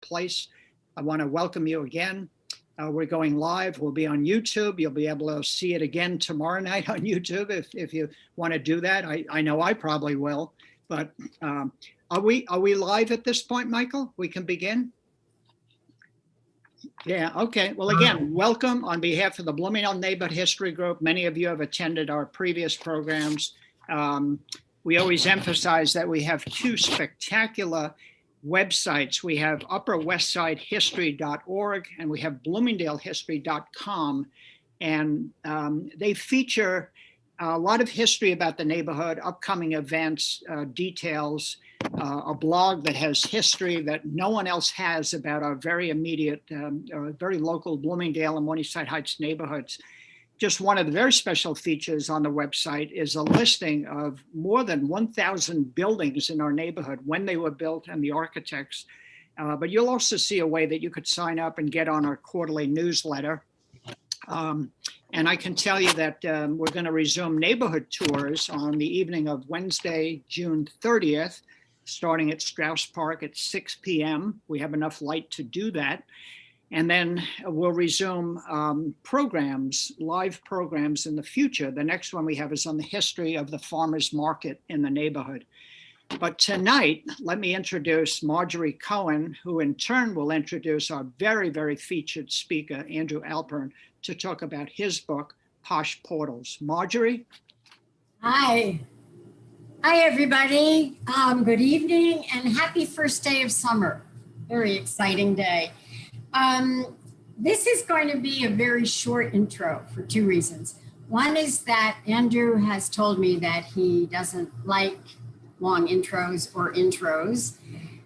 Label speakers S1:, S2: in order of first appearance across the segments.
S1: place. I want to welcome you again. We're going live. We'll be on YouTube. You'll be able to see it again tomorrow night on YouTube if you want to do that. I know I probably will. But are we live at this point, Michael? We can begin? Yeah, okay. Well, again, welcome on behalf of the Bloomingdale Neighborhood History Group. Many of you have attended our previous programs. We always emphasize that we have two spectacular websites. We have upperwestsidehistory.org and we have bloomingdalehistory.com. And they feature a lot of history about the neighborhood, upcoming events, details, a blog that has history that no one else has about our very immediate, very local Bloomingdale and Morningside Heights neighborhoods. Just one of the very special features on the website is a listing of more than 1,000 buildings in our neighborhood, when they were built and the architects. But you'll also see a way that you could sign up and get on our quarterly newsletter. And I can tell you that we're going to resume neighborhood tours on the evening of Wednesday, June 30th, starting at Strauss Park at 6 p.m. We have enough light to do that. And then we'll resume programs, live programs in the future. The next one we have is on the history of the farmers market in the neighborhood. But tonight, let me introduce Marjorie Cohen, who in turn will introduce our very, very featured speaker, Andrew Alpern, to talk about his book, Posh Portals. Marjorie?
S2: Hi. Hi, everybody. Good evening and happy first day of summer. Very exciting day. This is going to be a very short intro for two reasons. One is that Andrew has told me that he doesn't like long intros or intros.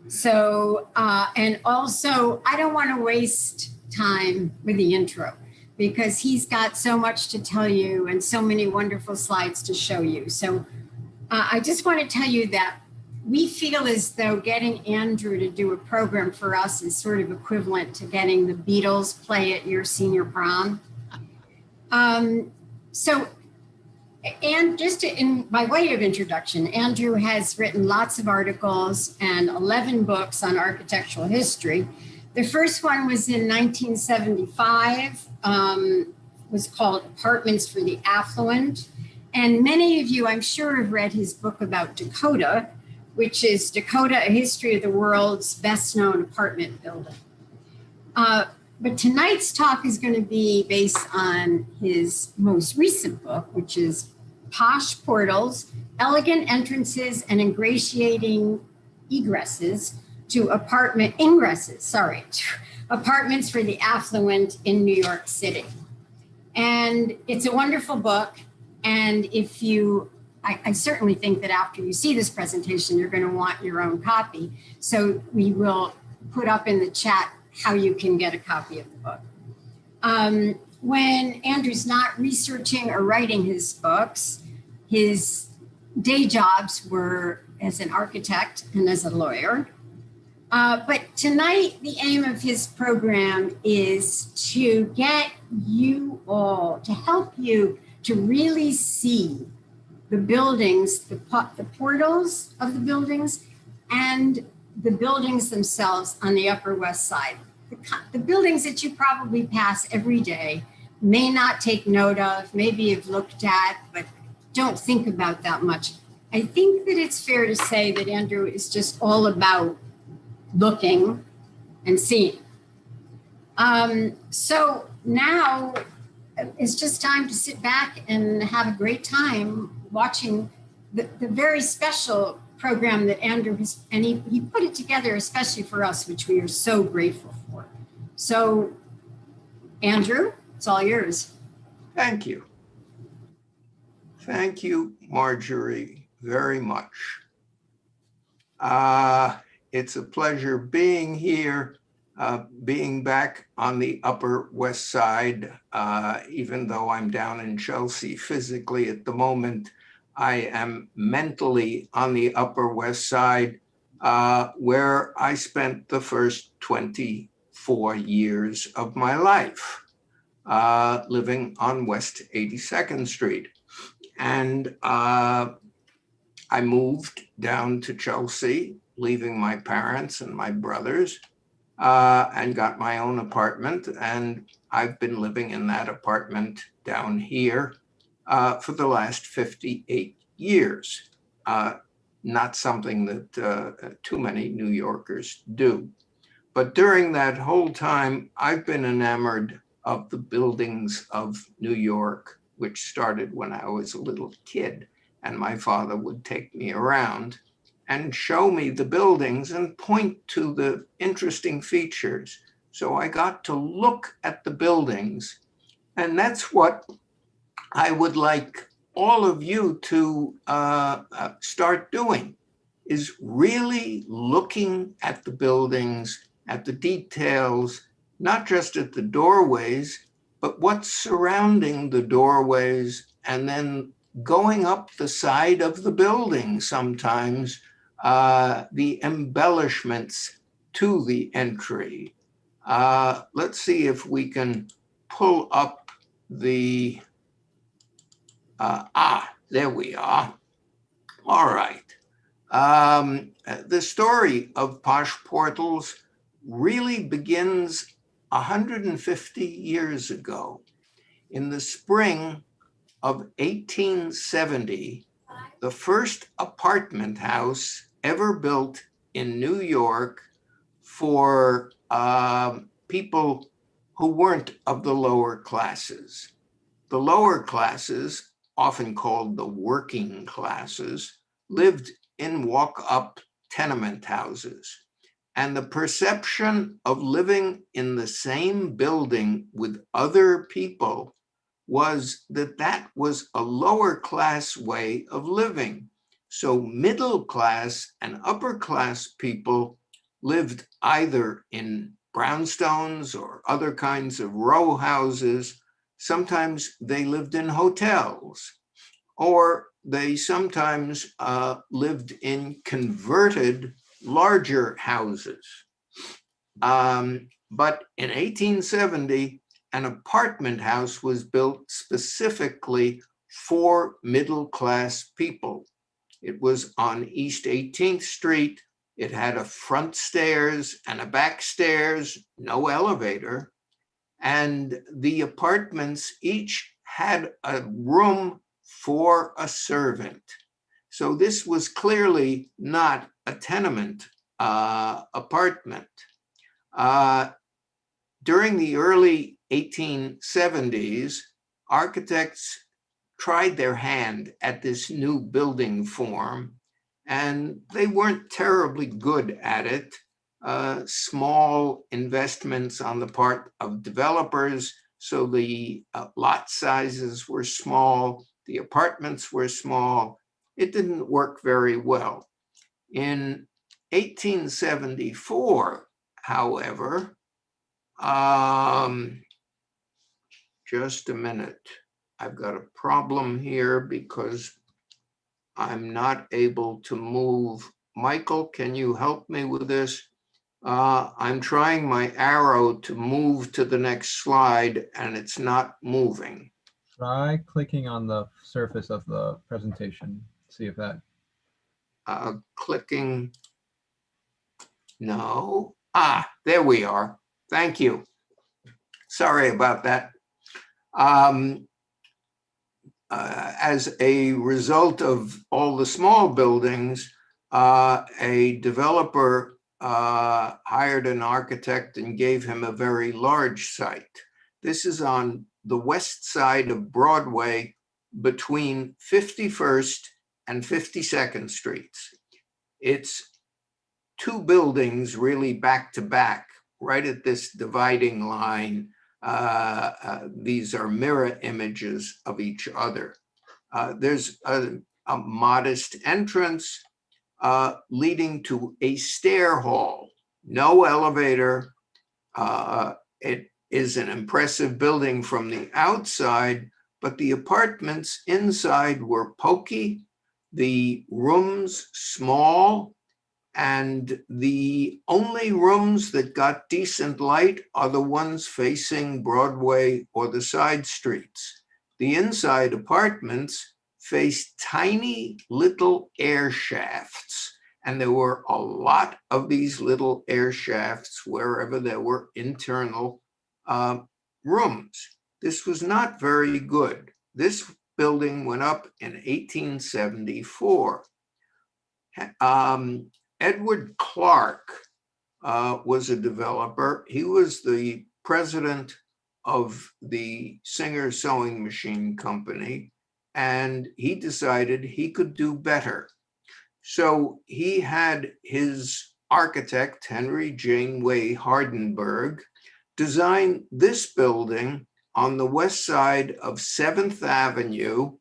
S2: So, and also I don't want to waste time with the intro because he's got so much to tell you and so many wonderful slides to show you. So I just want to tell you that we feel as though getting Andrew to do a program for us is sort of equivalent to getting the Beatles play at your senior prom. And just by way of introduction, Andrew has written lots of articles and 11 books on architectural history. The first one was in 1975, was called Apartments for the Affluent. And many of you, I'm sure, have read his book about Dakota, which is Dakota, A History of the World's Best Known Apartment Building. But tonight's talk is going to be based on his most recent book, which is Posh Portals, Elegant Entrances and Ingratiating Egresses to Apartments for the Affluent in New York City. And it's a wonderful book. And if you, I certainly think that after you see this presentation, you're going to want your own copy. So we will put up in the chat how you can get a copy of the book. When Andrew's not researching or writing his books, his day jobs were as an architect and as a lawyer. But tonight, the aim of his program is to get you all, to help you to really see the buildings, the portals of the buildings and the buildings themselves on the Upper West Side. The buildings that you probably pass every day, may not take note of, maybe you've looked at, but don't think about that much. I think that it's fair to say that Andrew is just all about looking and seeing. So now it's just time to sit back and have a great time watching the very special program that Andrew has, and he put it together especially for us, which we are so grateful for. So, Andrew, it's all yours.
S3: Thank you. Thank you, Marjorie, very much. It's a pleasure being here, being back on the Upper West Side, even though I'm down in Chelsea physically at the moment. I am mentally on the Upper West Side, where I spent the first 24 years of my life, living on West 82nd Street. And I moved down to Chelsea, leaving my parents and my brothers and got my own apartment. And I've been living in that apartment down here for the last 58 years. Not something that too many New Yorkers do. But during that whole time, I've been enamored of the buildings of New York, which started when I was a little kid, and my father would take me around and show me the buildings and point to the interesting features. So I got to look at the buildings, and that's what I would like all of you to start doing, is really looking at the buildings, at the details, not just at the doorways, but what's surrounding the doorways, and then going up the side of the building sometimes, the embellishments to the entry. Let's see if we can pull up the, there we are. All right. The story of Posh Portals really begins 150 years ago. In the spring of 1870, the first apartment house ever built in New York for people who weren't of the lower classes. The lower classes, often called the working classes, lived in walk-up tenement houses. And the perception of living in the same building with other people was that that was a lower class way of living. So middle class and upper class people lived either in brownstones or other kinds of row houses. Sometimes they lived in hotels, or they sometimes lived in converted larger houses. But in 1870, an apartment house was built specifically for middle-class people. It was on East 18th Street. It had a front stairs and a back stairs, no elevator. And the apartments each had a room for a servant. So this was clearly not a tenement apartment. During the early 1870s, architects tried their hand at this new building form, and they weren't terribly good at it. Small investments on the part of developers, so the lot sizes were small, the apartments were small. It didn't work very well. In 1874, however, just a minute. I've got a problem here because I'm not able to move. Michael, can you help me with this? I'm trying my arrow to move to the next slide and it's not moving.
S4: Try clicking on the surface of the presentation. See if that.
S3: Clicking. No. There we are. Thank you. Sorry about that. As a result of all the small buildings, a developer hired an architect and gave him a very large site. This is on the west side of Broadway between 51st and 52nd Streets. It's two buildings really back to back, right at this dividing line. These are mirror images of each other. There's a modest entrance leading to a stair hall, no elevator. It is an impressive building from the outside, but the apartments inside were poky, the rooms small, and the only rooms that got decent light are the ones facing Broadway or the side streets. The inside apartments faced tiny little air shafts, And there were a lot of these little air shafts wherever there were internal rooms. This was not very good. This building went up in 1874. Edward Clark was a developer. He was the president of the Singer Sewing Machine Company, and he decided he could do better. So he had his architect, Henry Janeway Hardenberg, design this building on the west side of 7th Avenue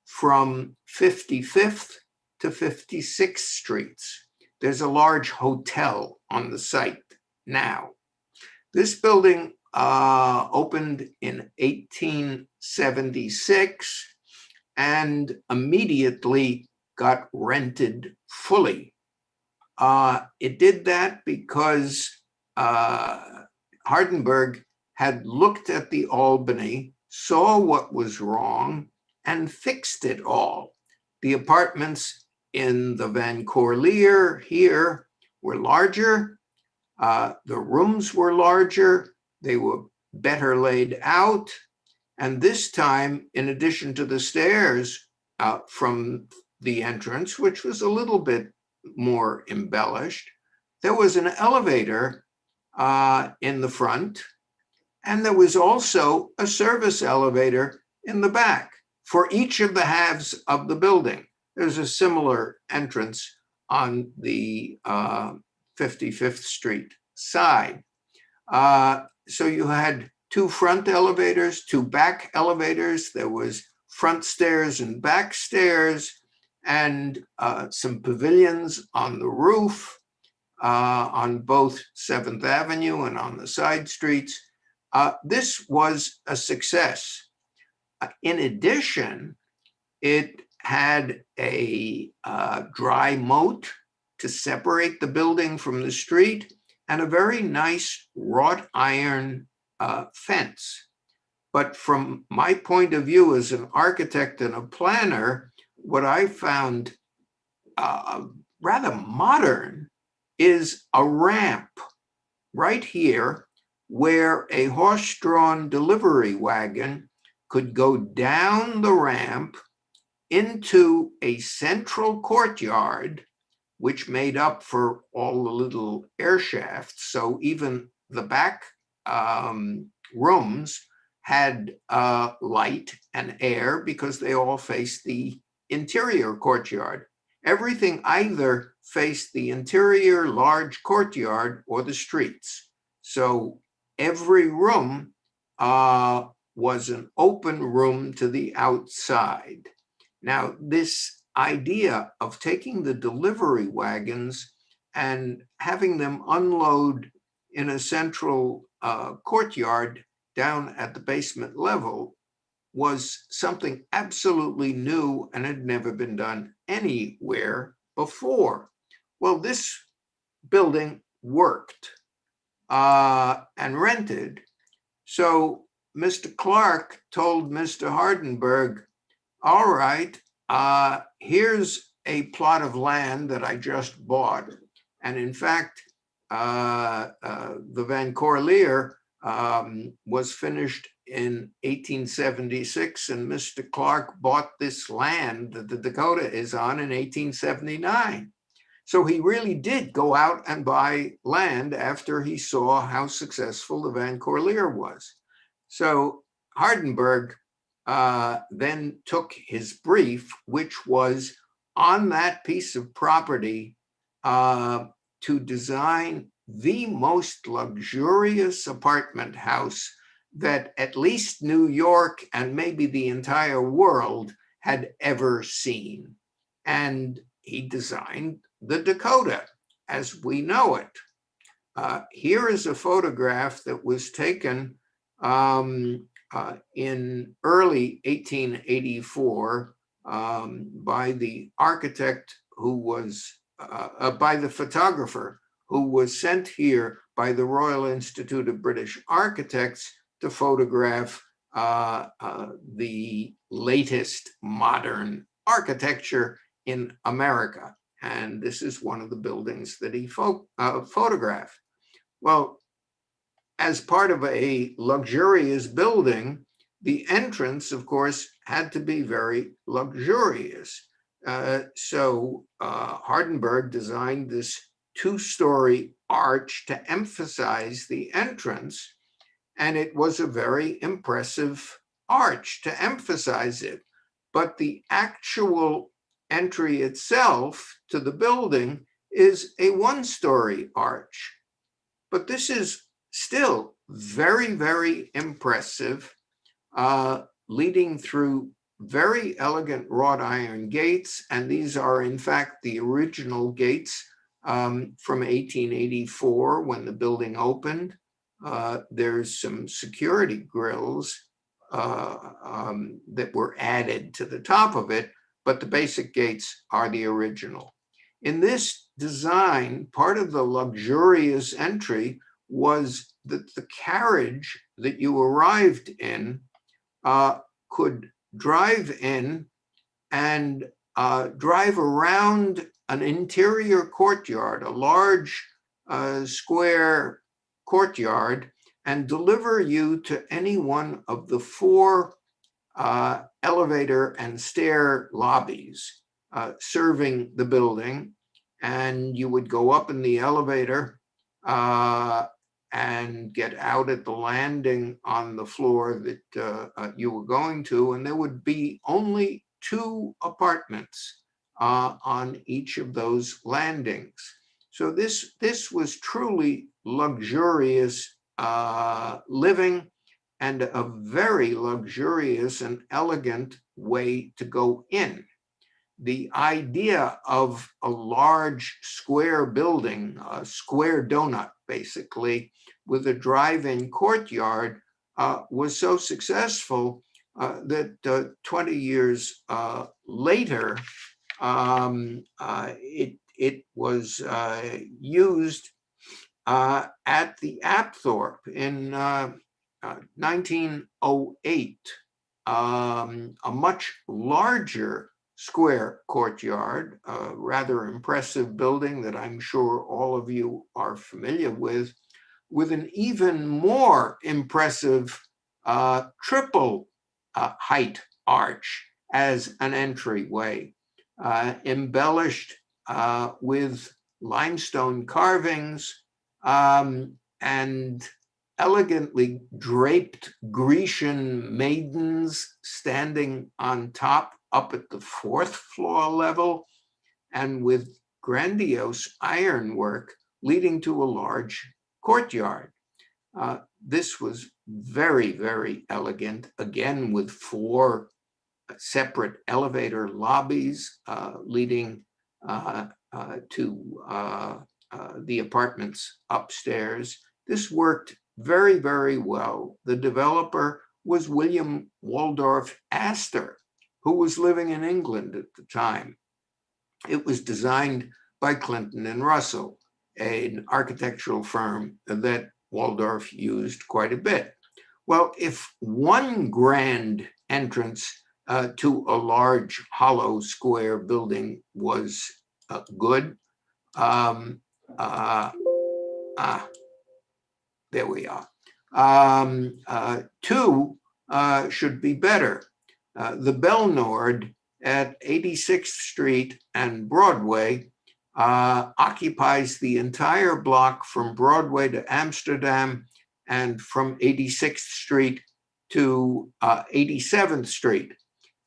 S3: from 55th to 56th Streets. There's a large hotel on the site now. This building opened in 1876 and immediately got rented fully. It did that because Hardenberg had looked at the Albany, saw what was wrong, and fixed it all. The apartments in the Van Corlear here were larger. The rooms were larger. They were better laid out. And this time, in addition to the stairs from the entrance, which was a little bit more embellished, there was an elevator in the front, and there was also a service elevator in the back for each of the halves of the building. There's a similar entrance on the 55th Street side. So you had two front elevators, two back elevators. There was front stairs and back stairs, and some pavilions on the roof on both 7th Avenue and on the side streets. This was a success. In addition, it had a dry moat to separate the building from the street and a very nice wrought iron fence. But from my point of view as an architect and a planner, what I found rather modern is a ramp right here where a horse-drawn delivery wagon could go down the ramp into a central courtyard, which made up for all the little air shafts. So even the back rooms had light and air because they all faced the interior courtyard. Everything either faced the interior large courtyard or the streets. So every room was an open room to the outside. Now, this idea of taking the delivery wagons and having them unload in a central courtyard down at the basement level was something absolutely new and had never been done anywhere before. Well, this building worked and rented. So Mr. Clark told Mr. Hardenberg, all right, here's a plot of land that I just bought. And in fact, the Van Corlear was finished in 1876, and Mr. Clark bought this land that the Dakota is on in 1879. So he really did go out and buy land after he saw how successful the Van Corlear was. So Hardenberg then took his brief, which was on that piece of property to design the most luxurious apartment house that at least New York and maybe the entire world had ever seen. And he designed the Dakota as we know it. Here is a photograph that was taken in early 1884 by the architect who was, by the photographer who was sent here by the Royal Institute of British Architects to photograph the latest modern architecture in America. And this is one of the buildings that he photographed. Well, as part of a luxurious building, the entrance, of course, had to be very luxurious. So Hardenberg designed this two-story arch to emphasize the entrance, and it was a very impressive arch to emphasize it. But the actual entry itself to the building is a one-story arch. But this is still very, very impressive, leading through very elegant wrought iron gates. And these are, in fact, the original gates from 1884 when the building opened. There's some security grills that were added to the top of it, but the basic gates are the original. In this design, part of the luxurious entry was that the carriage that you arrived in could drive in and drive around an interior courtyard, a large square courtyard, and deliver you to any one of the four elevator and stair lobbies serving the building. And you would go up in the elevator and get out at the landing on the floor that you were going to, and there would be only 2 apartments on each of those landings. So this was truly luxurious living, and a very luxurious and elegant way to go in. The idea of a large square building, a square donut, basically, with a drive-in courtyard was so successful that 20 years later, it was used at the Apthorpe in 1908, a much larger square courtyard, a rather impressive building that I'm sure all of you are familiar with an even more impressive triple height arch as an entryway, embellished with limestone carvings and elegantly draped Grecian maidens standing on top up at the 4th floor level, and with grandiose ironwork leading to a large courtyard. This was very, very elegant, again with 4 separate elevator lobbies leading to the apartments upstairs. This worked very, very well. The developer was William Waldorf Astor, who was living in England at the time. It was designed by Clinton and Russell, an architectural firm that Waldorf used quite a bit. Well, if one grand entrance to a large hollow square building was good, there we are. 2 should be better. The Belnord at 86th Street and Broadway occupies the entire block from Broadway to Amsterdam and from 86th Street to 87th Street.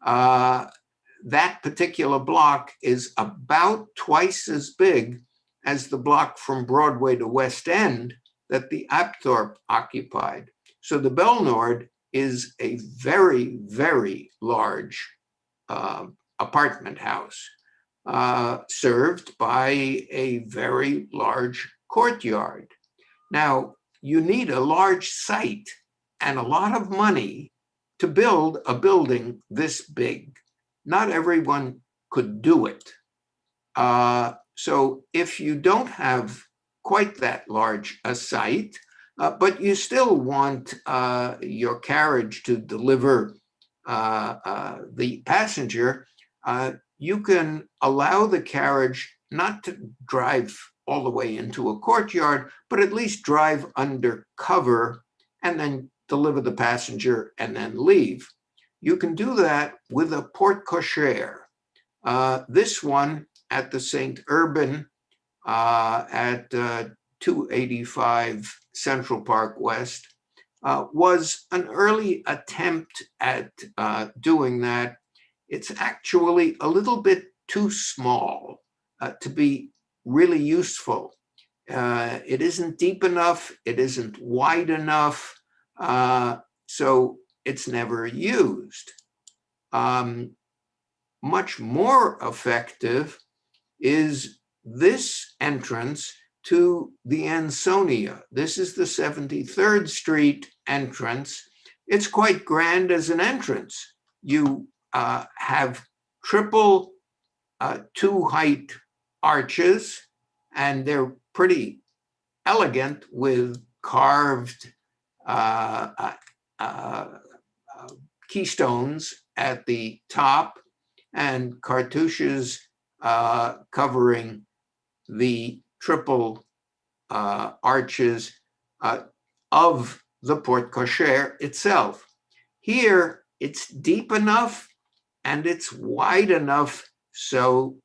S3: That particular block is about twice as big as the block from Broadway to West End that the Apthorpe occupied. So the Belnord is a very, very large apartment house served by a very large courtyard. Now, you need a large site and a lot of money to build a building this big. Not everyone could do it. So if you don't have quite that large a site, but you still want your carriage to deliver the passenger, you can allow the carriage not to drive all the way into a courtyard, but at least drive under cover and then deliver the passenger and then leave. You can do that with a porte cochere. This one at the St. Urban at 285 Central Park West was an early attempt at doing that. It's actually a little bit too small to be really useful. It isn't deep enough, it isn't wide enough, so it's never used. Much more effective is this entrance to the Ansonia. This is the 73rd Street entrance. It's quite grand as an entrance. You have triple two-height arches, and they're pretty elegant with carved keystones at the top and cartouches covering the triple arches of the porte cochere itself. Here, it's deep enough and it's wide enough so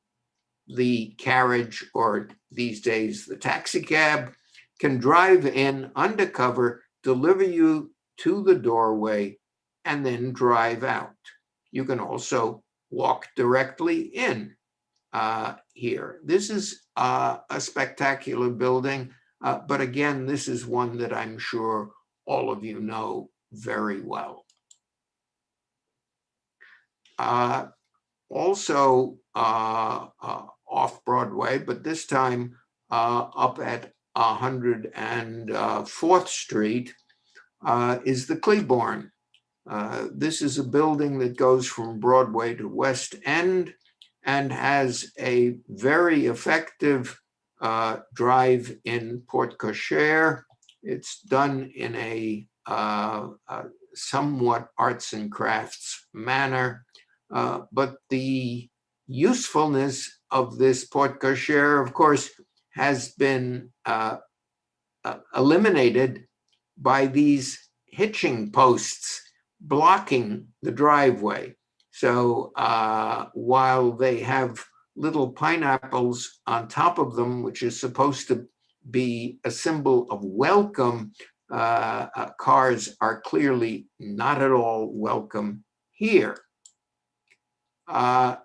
S3: the carriage, or these days the taxi cab, can drive in undercover, deliver you to the doorway, and then drive out. You can also walk directly in here. This is a spectacular building, but again, this is one that I'm sure all of you know very well. Also off Broadway, but this time up at 104th Street is the Claiborne. This is a building that goes from Broadway to West End and has a very effective drive-in porte cochere. It's done in a somewhat arts and crafts manner, but the usefulness of this porte cochere, of course, has been eliminated by these hitching posts blocking the driveway. So while they have little pineapples on top of them, which is supposed to be a symbol of welcome, cars are clearly not at all welcome here.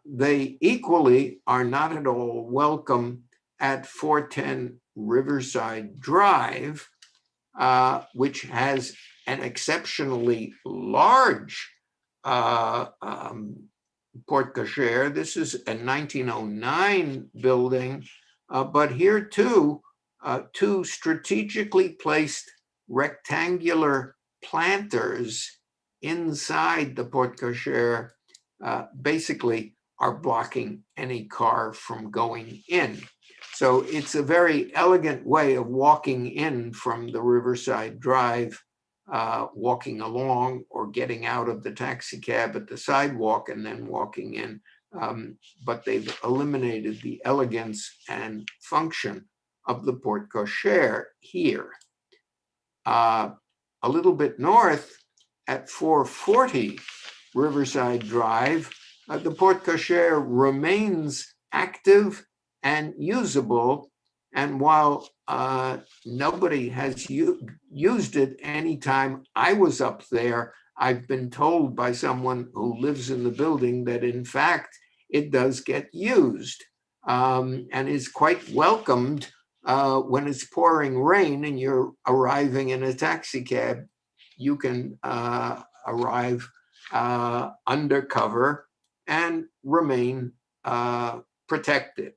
S3: They equally are not at all welcome at 410 Riverside Drive, which has an exceptionally large porte cochere. This is a 1909 building, but here too, two strategically placed rectangular planters inside the porte cochere basically are blocking any car from going in. So it's a very elegant way of walking in from the Riverside Drive, walking along or getting out of the taxi cab at the sidewalk and then walking in. But they've eliminated the elegance and function of the porte cochere here. A little bit north at 440 Riverside Drive, the porte cochere remains active and usable. And while nobody has used it anytime I was up there, I've been told by someone who lives in the building that in fact, it does get used and is quite welcomed when it's pouring rain and you're arriving in a taxi cab. You can arrive undercover and remain protected.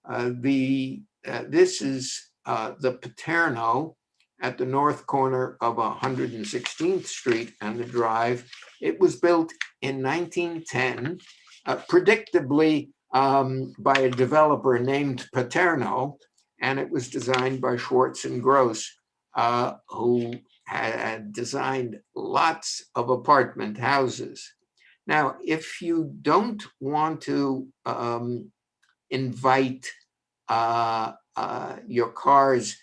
S3: This is the Paterno at the north corner of 116th Street and the Drive. It was built in 1910, predictably by a developer named Paterno, and it was designed by Schwartz and Gross, who had designed lots of apartment houses. Now, if you don't want to invite your cars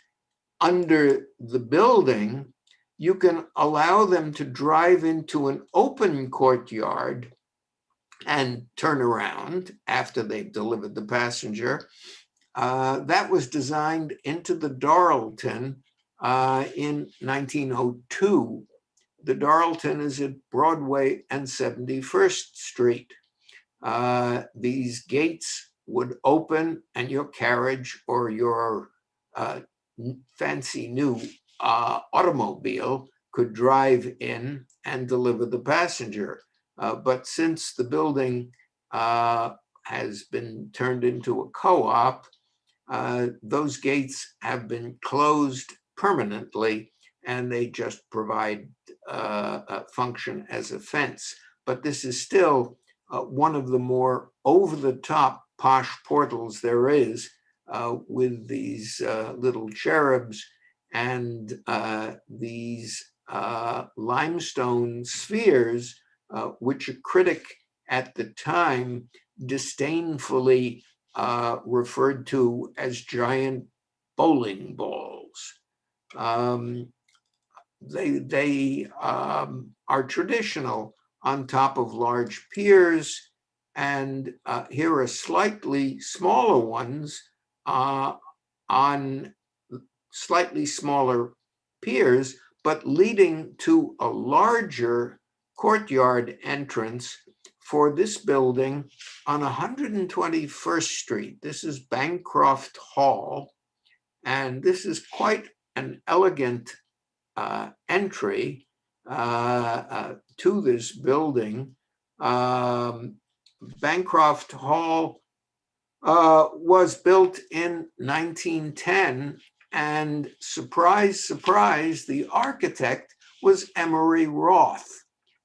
S3: under the building, you can allow them to drive into an open courtyard and turn around after they've delivered the passenger. That was designed into the Doralton in 1902. The Doralton is at Broadway and 71st Street. These gates would open and your carriage or your fancy new automobile could drive in and deliver the passenger. But since the building has been turned into a co-op, those gates have been closed permanently and they just provide a function as a fence. But this is still one of the more over-the-top posh portals there is, with these little cherubs and these limestone spheres, which a critic at the time disdainfully referred to as giant bowling balls. They are traditional on top of large piers, and here are slightly smaller ones on slightly smaller piers, but leading to a larger courtyard entrance for this building on 121st Street. This is Bancroft Hall, and this is quite an elegant entry to this building. Bancroft Hall was built in 1910, and surprise, surprise, the architect was Emery Roth.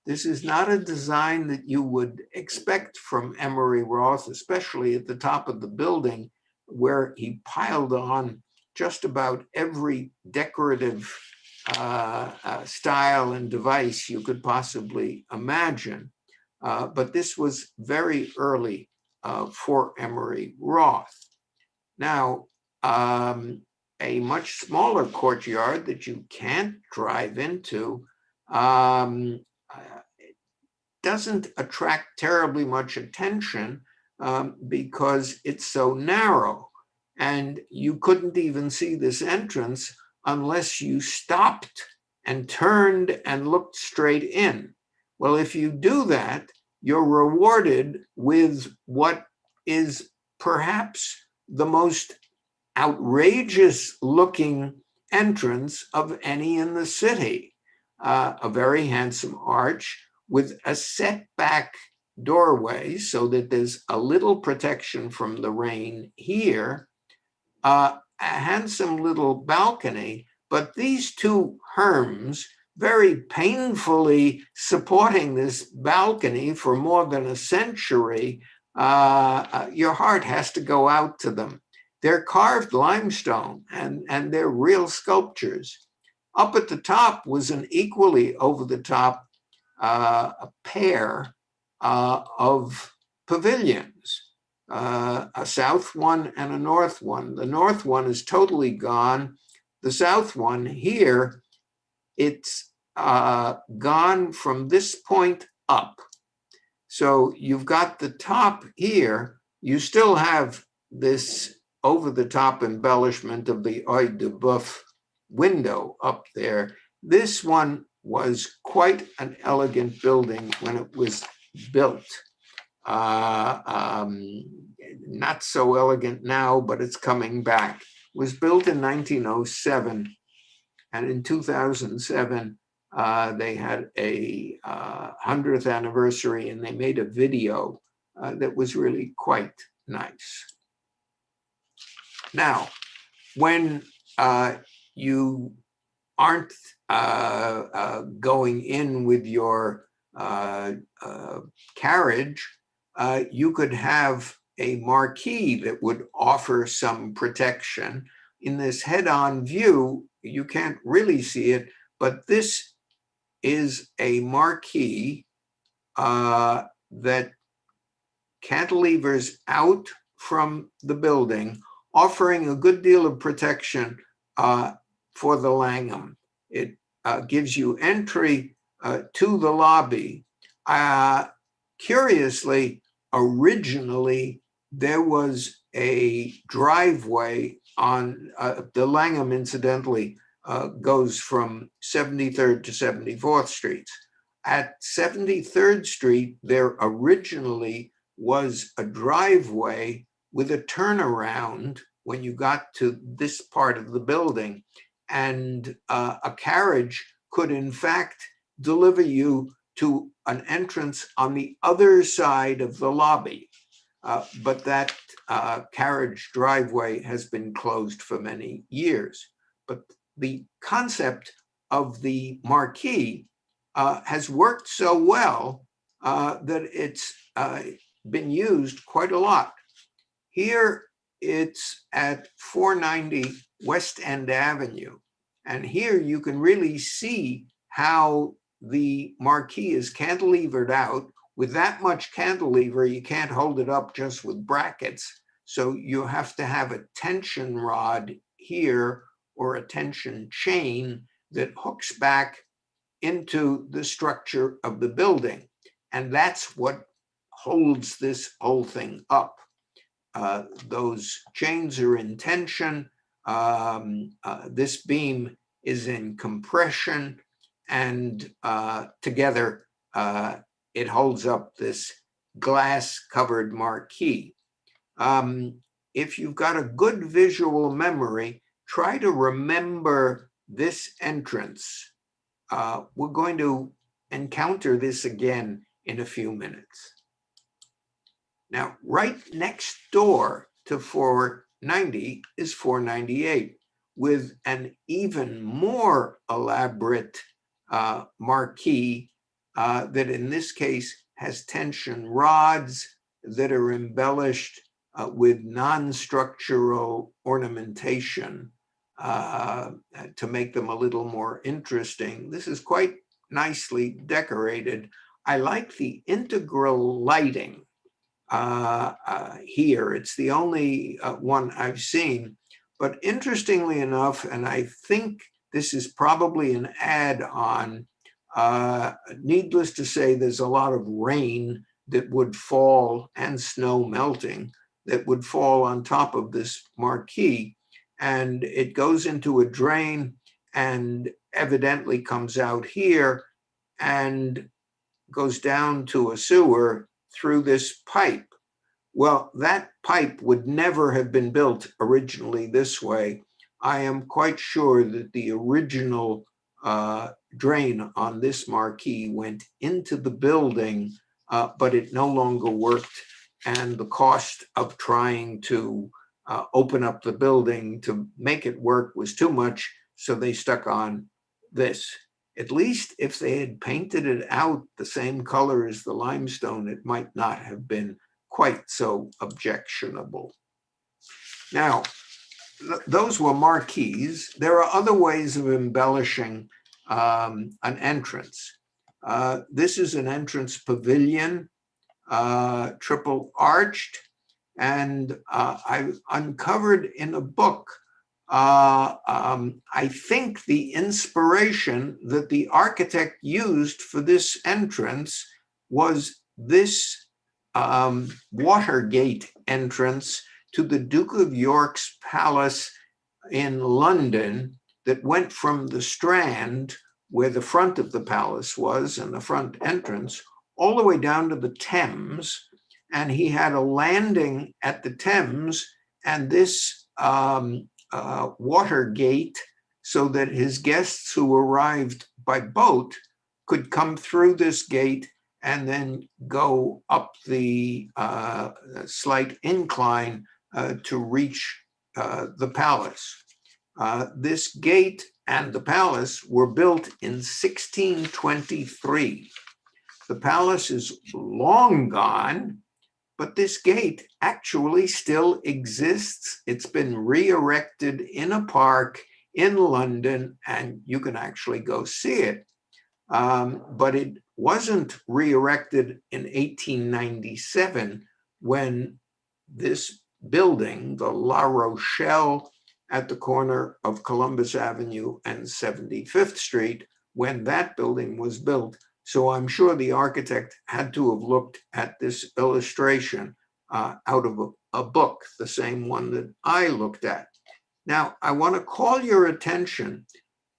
S3: This is not a design that you would expect from Emery Roth, especially at the top of the building, where he piled on just about every decorative style and device you could possibly imagine. But this was very early for Emery Roth. Now, a much smaller courtyard that you can't drive into doesn't attract terribly much attention because it's so narrow. And you couldn't even see this entrance unless you stopped and turned and looked straight in. Well, if you do that, you're rewarded with what is perhaps the most outrageous looking entrance of any in the city. A very handsome arch with a setback doorway so that there's a little protection from the rain here, a handsome little balcony, but these two herms very painfully supporting this balcony for more than a century, your heart has to go out to them. They're carved limestone and they're real sculptures. Up at the top was an equally over-the-top a pair of pavilions, a south one and a north one. The north one is totally gone. The south one here, it's gone from this point up. So you've got the top here. You still have this over-the-top embellishment of the Œil de Boeuf window up there. This one was quite an elegant building when it was built. Not so elegant now, but it's coming back. It was built in 1907, and in 2007, they had a 100th anniversary, and they made a video that was really quite nice. Now, when you aren't going in with your carriage, you could have a marquee that would offer some protection. In this head-on view, you can't really see it, but this is a marquee that cantilevers out from the building offering a good deal of protection for the Langham. It gives you entry to the lobby. Curiously, originally, there was a driveway on the Langham, incidentally, goes from 73rd to 74th Streets. At 73rd Street, there originally was a driveway with a turnaround when you got to this part of the building, and a carriage could in fact deliver you to an entrance on the other side of the lobby. But that carriage driveway has been closed for many years. But the concept of the marquee has worked so well that it's been used quite a lot. Here it's at 490 West End Avenue. And here you can really see how the marquee is cantilevered out. With that much cantilever, you can't hold it up just with brackets. So you have to have a tension rod here or a tension chain that hooks back into the structure of the building. And that's what holds this whole thing up. Those chains are in tension. This beam is in compression, and together it holds up this glass-covered marquee. If you've got a good visual memory, try to remember this entrance. We're going to encounter this again in a few minutes. Now, right next door to 490 is 498, with an even more elaborate marquee that in this case has tension rods that are embellished with non-structural ornamentation to make them a little more interesting. This is quite nicely decorated. I like the integral lighting here. It's the only one I've seen. But interestingly enough, and I think this is probably an add-on, needless to say, there's a lot of rain that would fall and snow melting that would fall on top of this marquee. And it goes into a drain and evidently comes out here and goes down to a sewer through this pipe. Well, that pipe would never have been built originally this way. I am quite sure that the original drain on this marquee went into the building, but it no longer worked. And the cost of trying to open up the building to make it work was too much, so they stuck on this. At least if they had painted it out the same color as the limestone, it might not have been quite so objectionable. Now, those were marquees. There are other ways of embellishing an entrance. This is an entrance pavilion, triple arched, and I uncovered in a book I think the inspiration that the architect used for this entrance was this Watergate entrance to the Duke of York's palace in London that went from the Strand, where the front of the palace was and the front entrance, all the way down to the Thames. And he had a landing at the Thames and this Watergate, so that his guests who arrived by boat could come through this gate and then go up the slight incline to reach the palace. This gate and the palace were built in 1623. The palace is long gone, but this gate actually still exists. It's been re-erected in a park in London, and you can actually go see it. But it wasn't re-erected in 1897 when this building, the La Rochelle at the corner of Columbus Avenue and 75th Street, when that building was built. So I'm sure the architect had to have looked at this illustration out of a book, the same one that I looked at. Now, I want to call your attention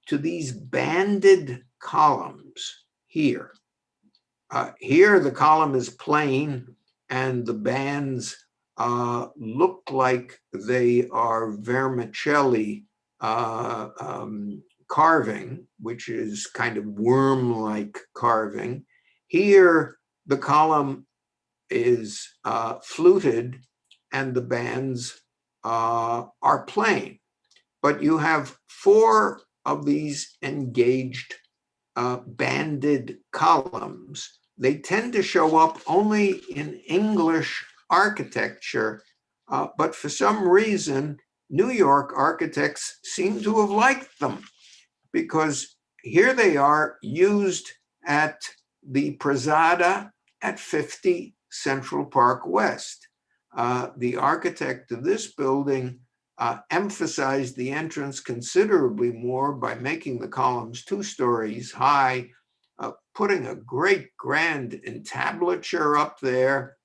S3: to these banded columns here. Here, the column is plain, and the bands look like they are vermicelli carving, which is kind of worm-like carving. Here, the column is fluted, and the bands are plain. But you have 4 of these engaged banded columns. They tend to show up only in English architecture, but for some reason, New York architects seem to have liked them, because here they are used at the Prasada at 50 Central Park West. The architect of this building emphasized the entrance considerably more by making the columns 2 stories high, putting a great grand entablature up there,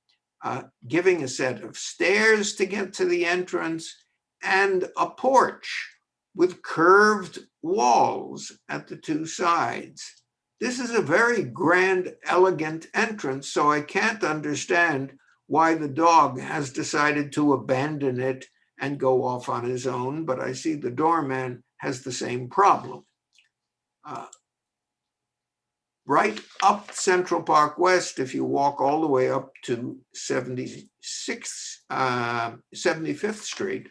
S3: giving a set of stairs to get to the entrance, and a porch with curved walls at the 2 sides. This is a very grand, elegant entrance, so I can't understand why the dog has decided to abandon it and go off on his own, but I see the doorman has the same problem. Right up Central Park West, if you walk all the way up to 75th Street,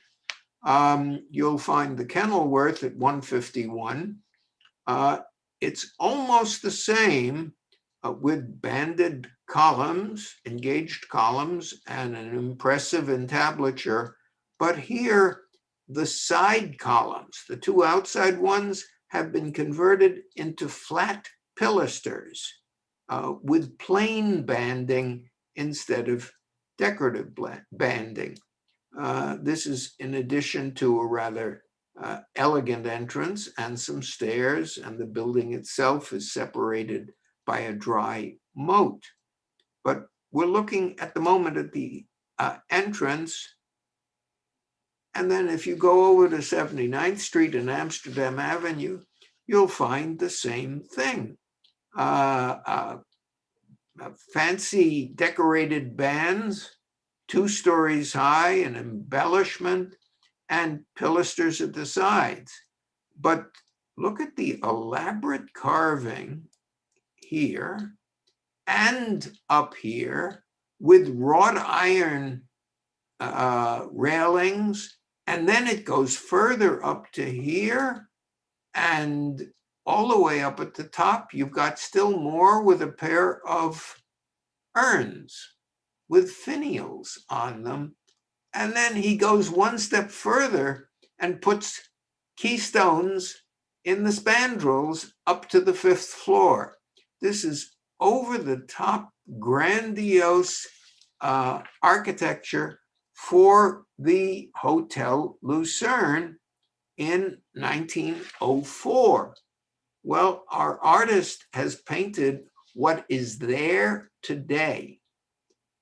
S3: you'll find the Kenilworth at 151. It's almost the same with banded columns, engaged columns, and an impressive entablature. But here, the side columns, the 2 outside ones, have been converted into flat pilasters with plain banding instead of decorative banding. This is in addition to a rather elegant entrance and some stairs, and the building itself is separated by a dry moat. But we're looking at the moment at the entrance. And then if you go over to 79th Street and Amsterdam Avenue, you'll find the same thing. Fancy decorated bands, 2 stories high, an embellishment, and pilasters at the sides. But look at the elaborate carving here and up here with wrought iron railings, and then it goes further up to here, and all the way up at the top, you've got still more with a pair of urns with finials on them. And then he goes one step further and puts keystones in the spandrels up to the 5th floor. This is over the top, grandiose architecture for the Hotel Lucerne in 1904. Well, our artist has painted what is there today.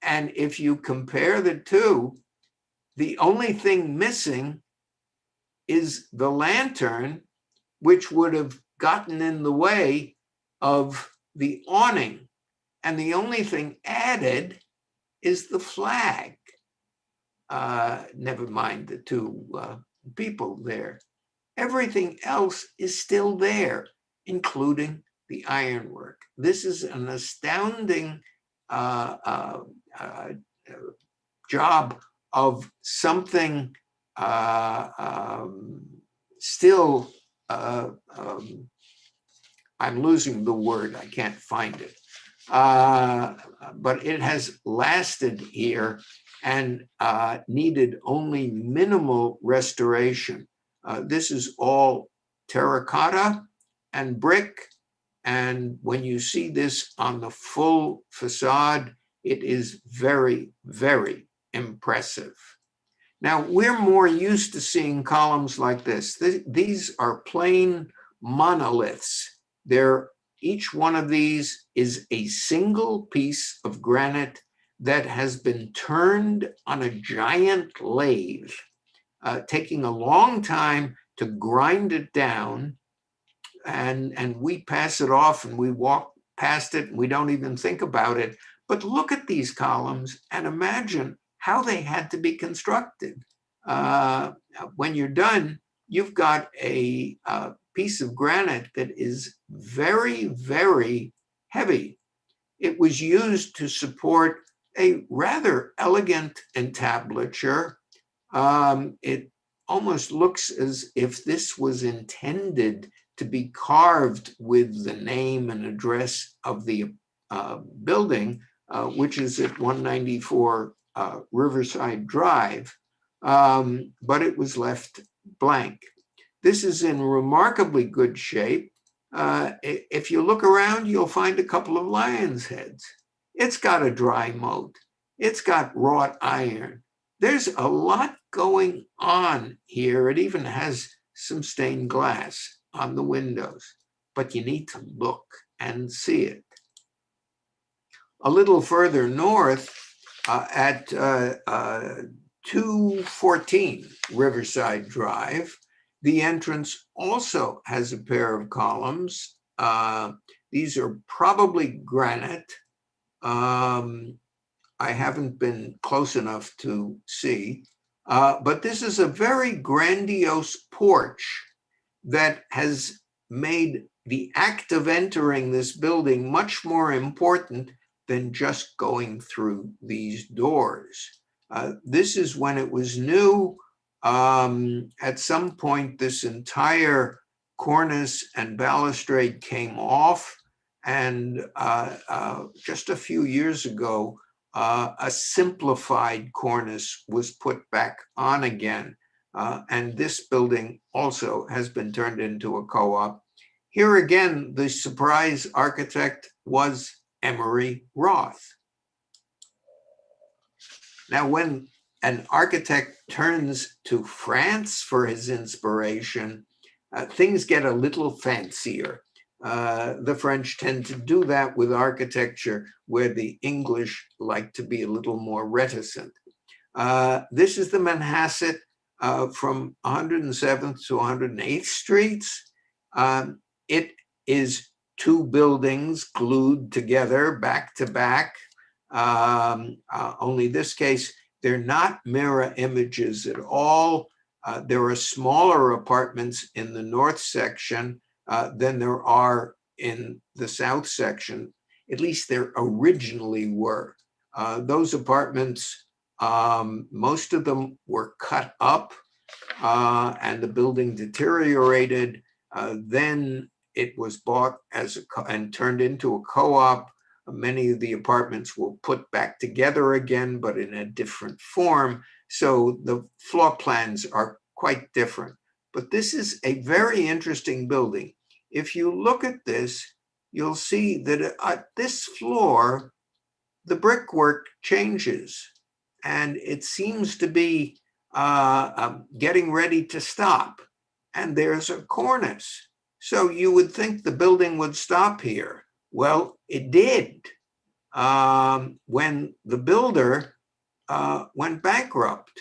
S3: And if you compare the 2, the only thing missing is the lantern, which would have gotten in the way of the awning. And the only thing added is the flag. Never mind the 2 people there. Everything else is still there, including the ironwork. This is an astounding job of something still, I'm losing the word, I can't find it. But it has lasted here and needed only minimal restoration. This is all terracotta and brick. And when you see this on the full facade, it is very, very impressive. Now, we're more used to seeing columns like this. These are plain monoliths. Each one of these is a single piece of granite that has been turned on a giant lathe, taking a long time to grind it down. And we pass it off and we walk past it and we don't even think about it. But look at these columns and imagine how they had to be constructed. When you're done, you've got a piece of granite that is very, very heavy. It was used to support a rather elegant entablature. It almost looks as if this was intended to be carved with the name and address of the building, which is at 194 Riverside Drive, but it was left blank. This is in remarkably good shape. If you look around, you'll find a couple of lion's heads. It's got a dry moat. It's got wrought iron. There's a lot going on here. It even has some stained glass on the windows, but you need to look and see it. A little further north at 214 Riverside Drive, the entrance also has a pair of columns. These are probably granite. I haven't been close enough to see, but this is a very grandiose porch that has made the act of entering this building much more important than just going through these doors. This is when it was new. At some point, this entire cornice and balustrade came off, and just a few years ago, a simplified cornice was put back on again. And this building also has been turned into a co-op. Here again, the surprise architect was Emery Roth. Now, when an architect turns to France for his inspiration, things get a little fancier. The French tend to do that with architecture, where the English like to be a little more reticent. This is the Manhasset from 107th to 108th Streets. It is two buildings glued together back to back. Only this case, they're not mirror images at all. There are smaller apartments in the north section than there are in the south section. At least there originally were. Those apartments, most of them were cut up and the building deteriorated. Then it was bought and turned into a co-op. Many of the apartments were put back together again, but in a different form. So the floor plans are quite different. But this is a very interesting building. If you look at this, you'll see that at this floor, the brickwork changes, and it seems to be getting ready to stop. And there's a cornice. So you would think the building would stop here. Well, it did when the builder went bankrupt.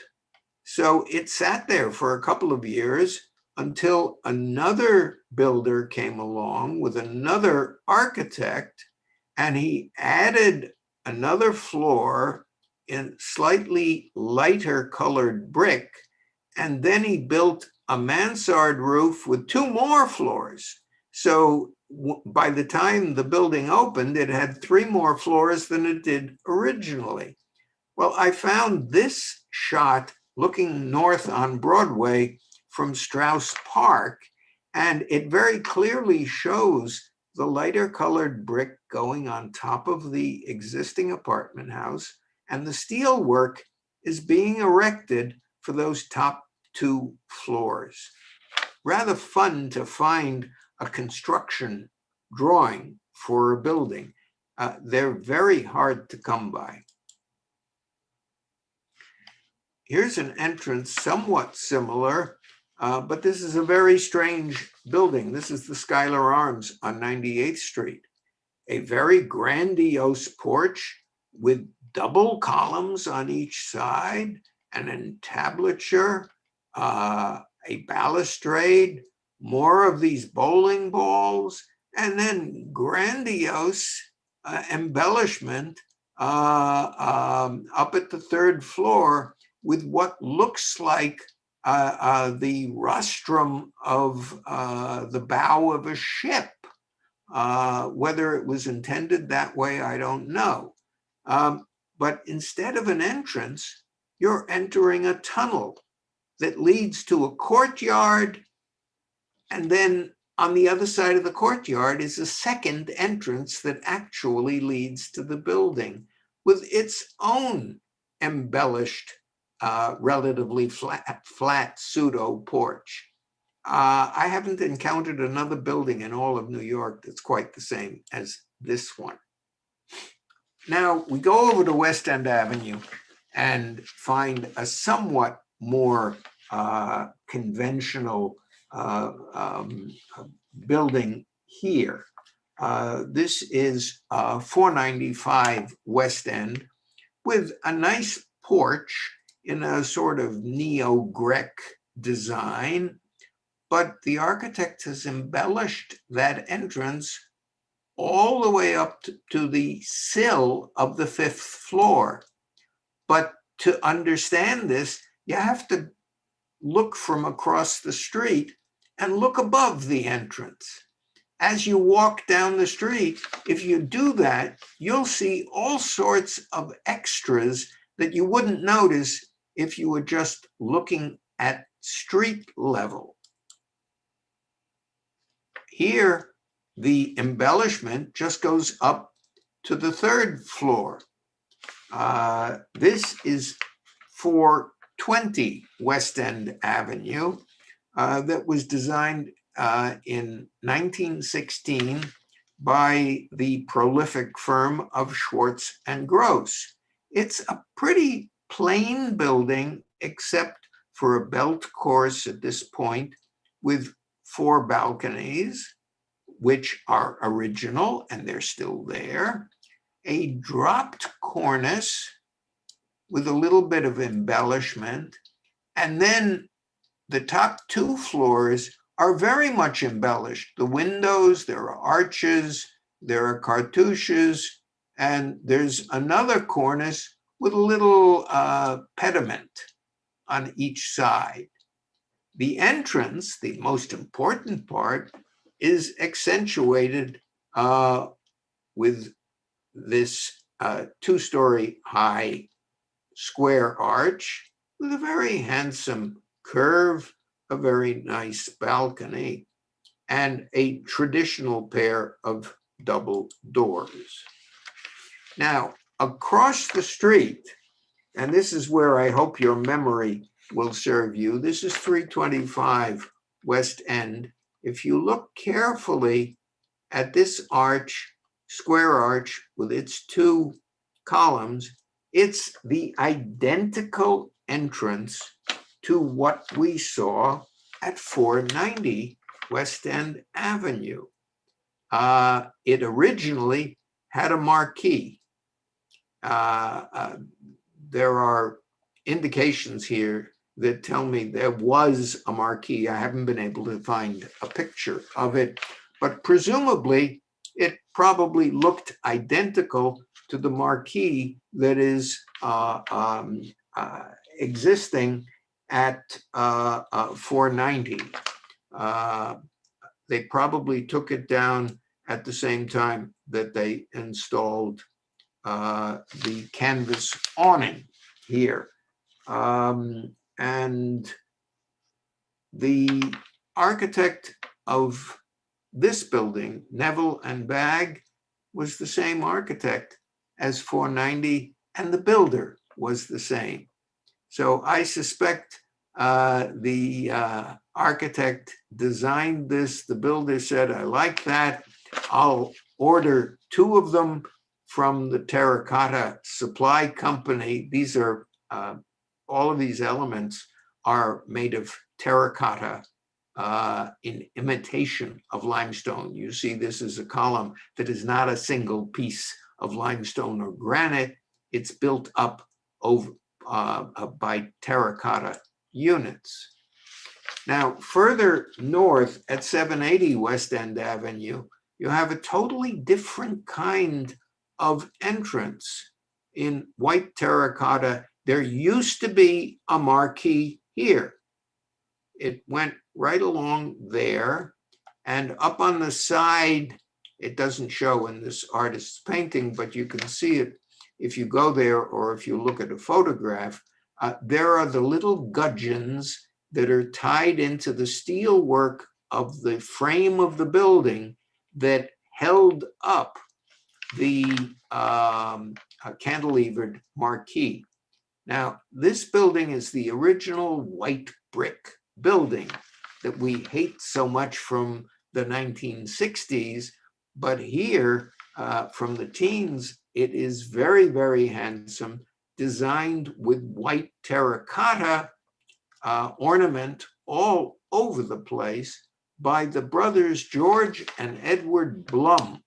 S3: So it sat there for a couple of years until another builder came along with another architect, and he added another floor in slightly lighter colored brick. And then he built a mansard roof with two more floors. So by the time the building opened, it had three more floors than it did originally. Well, I found this shot looking north on Broadway from Strauss Park, and it very clearly shows the lighter colored brick going on top of the existing apartment house, and the steel work is being erected for those top two floors. Rather fun to find a construction drawing for a building. They're very hard to come by. here's an entrance somewhat similar, but this is a very strange building. This is the Schuyler Arms on 98th Street. A very grandiose porch with double columns on each side, an entablature, a balustrade, more of these bowling balls, and then grandiose embellishment up at the third floor with what looks like the rostrum of the bow of a ship. Whether it was intended that way, I don't know. But instead of an entrance, you're entering a tunnel that leads to a courtyard, and then on the other side of the courtyard is a second entrance that actually leads to the building with its own embellished, relatively flat pseudo porch. I haven't encountered another building in all of New York that's quite the same as this one. Now we go over to West End Avenue and find a somewhat more conventional building here. This is 495 West End with a nice porch in a sort of neo-Grec design, but the architect has embellished that entrance all the way up to the sill of the 5th floor. But to understand this, you have to look from across the street and look above the entrance. As you walk down the street, if you do that, you'll see all sorts of extras that you wouldn't notice if you were just looking at street level. Here, the embellishment just goes up to the 3rd floor. This is 420 West End Avenue that was designed in 1916 by the prolific firm of Schwartz and Gross. It's a pretty plain building, except for a belt course at this point with 4 balconies, which are original and they're still there, a dropped cornice with a little bit of embellishment, and then the top 2 floors are very much embellished. The windows, there are arches, there are cartouches, and there's another cornice with a little pediment on each side. The entrance, the most important part, is accentuated with this 2-story high square arch with a very handsome curve, a very nice balcony, and a traditional pair of double doors. Now, across the street, and this is where I hope your memory will serve you, this is 325 West End. If you look carefully at this arch, square arch with its 2 columns, it's the identical entrance to what we saw at 490 West End Avenue. It originally had a marquee. There are indications here that tell me there was a marquee. I haven't been able to find a picture of it, but presumably it probably looked identical to the marquee that is existing at 490. They probably took it down at the same time that they installed the canvas awning here. And the architect of this building, Neville and Bagg, was the same architect as 490, and the builder was the same. So I suspect the architect designed this. The builder said, I like that. I'll order 2 of them from the terracotta supply company. These are all of these elements are made of terracotta in imitation of limestone. You see, this is a column that is not a single piece of limestone or granite. It's built up over by terracotta units. Now, further north at 780 West End Avenue, you have a totally different kind of entrance in white terracotta. There used to be a marquee here. It went right along there, and up on the side, it doesn't show in this artist's painting, but you can see it if you go there or if you look at a photograph. There are the little gudgeons that are tied into the steel work of the frame of the building that held up the cantilevered marquee. Now, this building is the original white brick building that we hate so much from the 1960s, but here from the teens, it is very, very handsome, designed with white terracotta ornament all over the place by the brothers George and Edward Blum.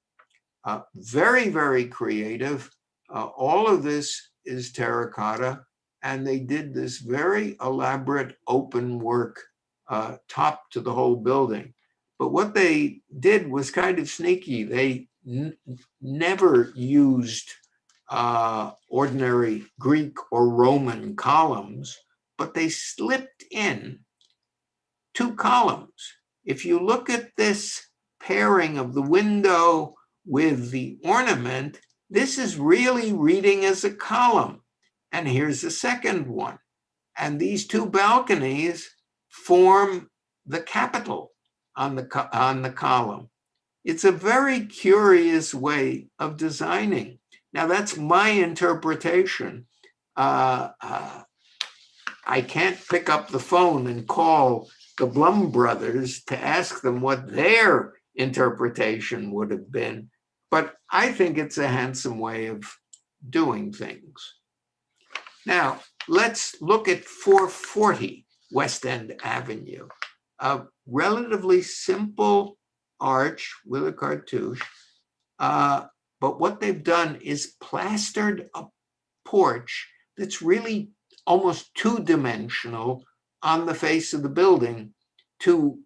S3: Very, very creative. All of this is terracotta, and they did this very elaborate open work top to the whole building. But what they did was kind of sneaky. They never used ordinary Greek or Roman columns, but they slipped in 2 columns. If you look at this pairing of the window with the ornament, this is really reading as a column. And here's the second one. And these 2 balconies form the capital on the column. It's a very curious way of designing. Now, that's my interpretation. I can't pick up the phone and call the Blum brothers to ask them what their interpretation would have been, but I think it's a handsome way of doing things. Now, let's look at 440 West End Avenue, a relatively simple arch with a cartouche, but what they've done is plastered a porch that's really almost 2-dimensional on the face of the building to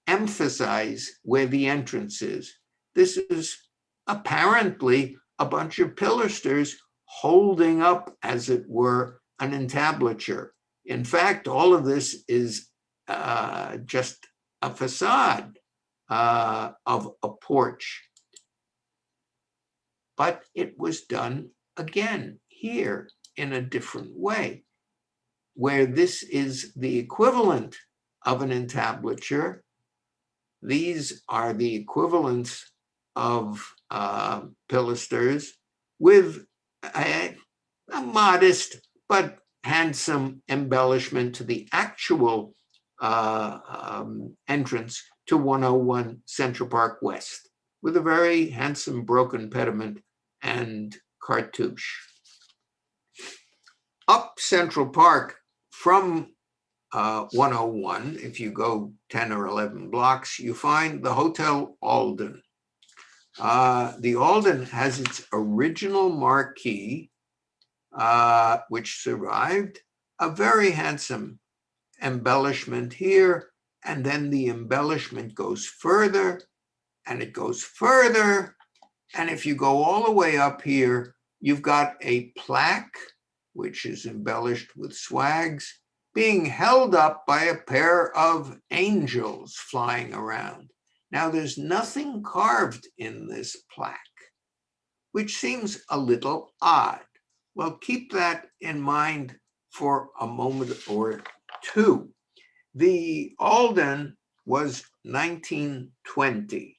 S3: emphasize where the entrance is. This is apparently a bunch of pilasters holding up, as it were, an entablature. In fact, all of this is just a facade of a porch. But it was done again here in a different way, where this is the equivalent of an entablature. These are the equivalents of pilasters with a modest but handsome embellishment to the actual entrance to 101 Central Park West, with a very handsome broken pediment and cartouche. Up Central Park from 101, if you go 10 or 11 blocks, you find the Hotel Alden. The Alden has its original marquee, which survived, a very handsome embellishment here, and then the embellishment goes further, and it goes further, and if you go all the way up here, you've got a plaque, which is embellished with swags, being held up by a pair of angels flying around. Now, there's nothing carved in this plaque, which seems a little odd. Well, keep that in mind for a moment or two. The Alden was 1920.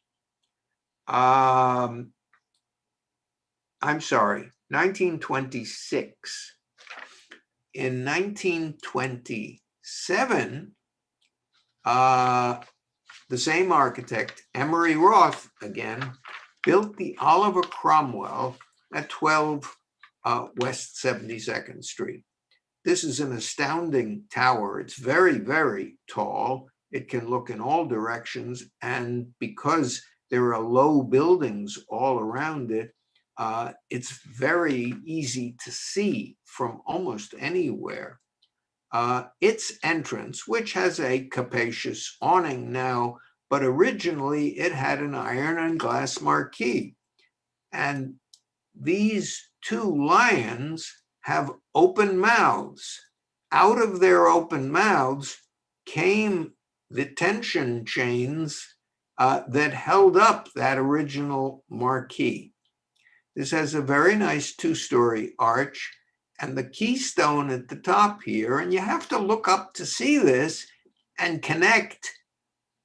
S3: I'm sorry, 1926. In 1927, the same architect, Emery Roth, again, built the Oliver Cromwell at 12 West 72nd Street. this is an astounding tower. It's very, very tall. It can look in all directions. And because there are low buildings all around it, it's very easy to see from almost anywhere. Its entrance, which has a capacious awning now, but originally it had an iron and glass marquee. And these two lions have open mouths. Out of their open mouths came the tension chains that held up that original marquee. This has a very nice two-story arch and the keystone at the top here, and you have to look up to see this and connect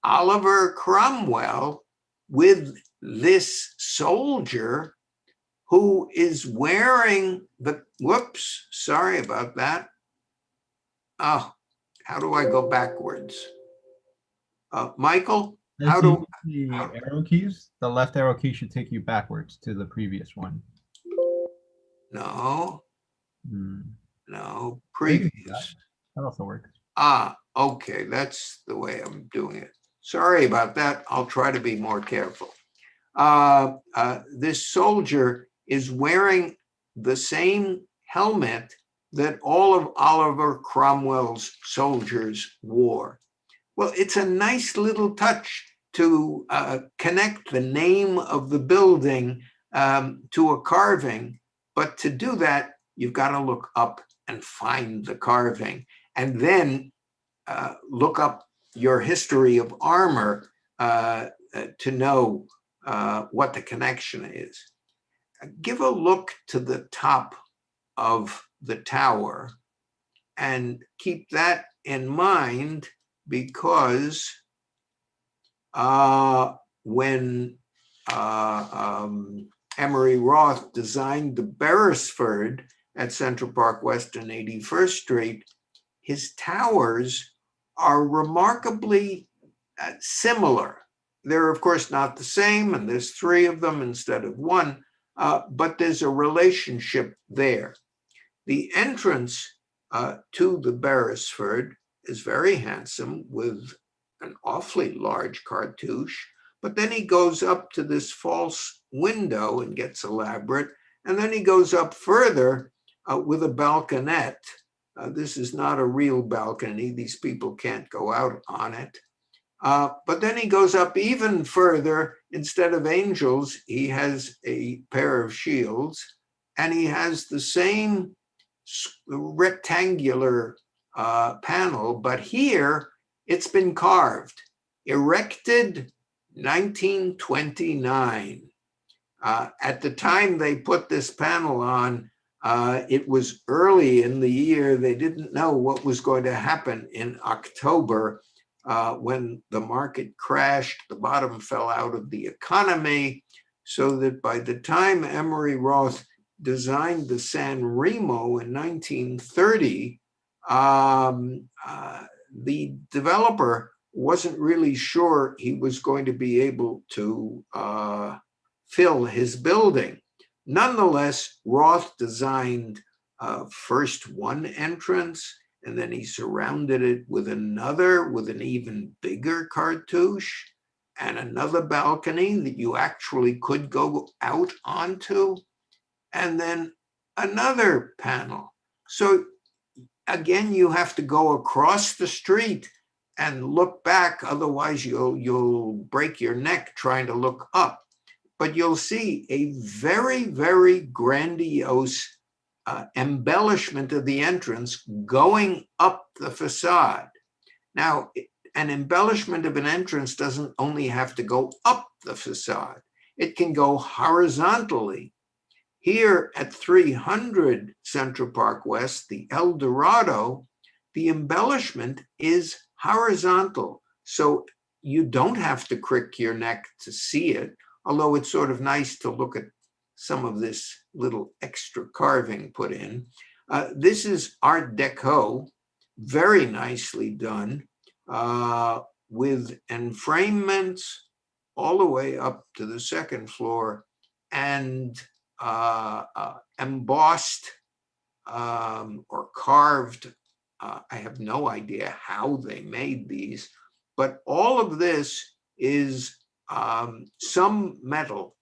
S3: Oliver Cromwell with this soldier who is wearing the, whoops, sorry about that. Oh, how do I go backwards? Michael, how do
S4: the arrow keys? The left arrow key should take you backwards to the previous one.
S3: No,
S4: Hmm.
S3: no,
S4: Maybe
S3: previous.
S4: that also works.
S3: Ah, okay, that's the way I'm doing it. Sorry about that. I'll try to be more careful. This soldier is wearing the same helmet that all of Oliver Cromwell's soldiers wore. Well, it's a nice little touch to connect the name of the building to a carving, but to do that, you've got to look up and find the carving, and then look up your history of armor to know what the connection is. Give a look to the top of the tower and keep that in mind, because when Emery Roth designed the Beresford at Central Park West and 81st Street, his towers are remarkably similar. They're, of course, not the same, and there's three of them instead of one, but there's a relationship there. The entrance to the Beresford is very handsome with an awfully large cartouche, but then he goes up to this false window and gets elaborate, and then he goes up further with a balconette. This is not a real balcony. These people can't go out on it. But then he goes up even further. Instead of angels, he has a pair of shields, and he has the same rectangular panel, but here it's been carved. Erected 1929. At the time they put this panel on, it was early in the year. They didn't know what was going to happen in October when the market crashed. The bottom fell out of the economy, so that by the time Emery Roth designed the San Remo in 1930, the developer wasn't really sure he was going to be able to fill his building. Nonetheless, Roth designed first one entrance, and then he surrounded it with another, with an even bigger cartouche, and another balcony that you actually could go out onto, and then another panel. So again, you have to go across the street and look back, otherwise you'll break your neck trying to look up. But you'll see a very, very grandiose embellishment of the entrance going up the facade. Now, an embellishment of an entrance doesn't only have to go up the facade, it can go horizontally. Here at 300 Central Park West, the El Dorado, the embellishment is horizontal. So you don't have to crick your neck to see it, although it's sort of nice to look at some of this little extra carving put in. This is Art Deco, very nicely done, with enfranements all the way up to the second floor, and embossed or carved. I have no idea how they made these, but all of this is some metal.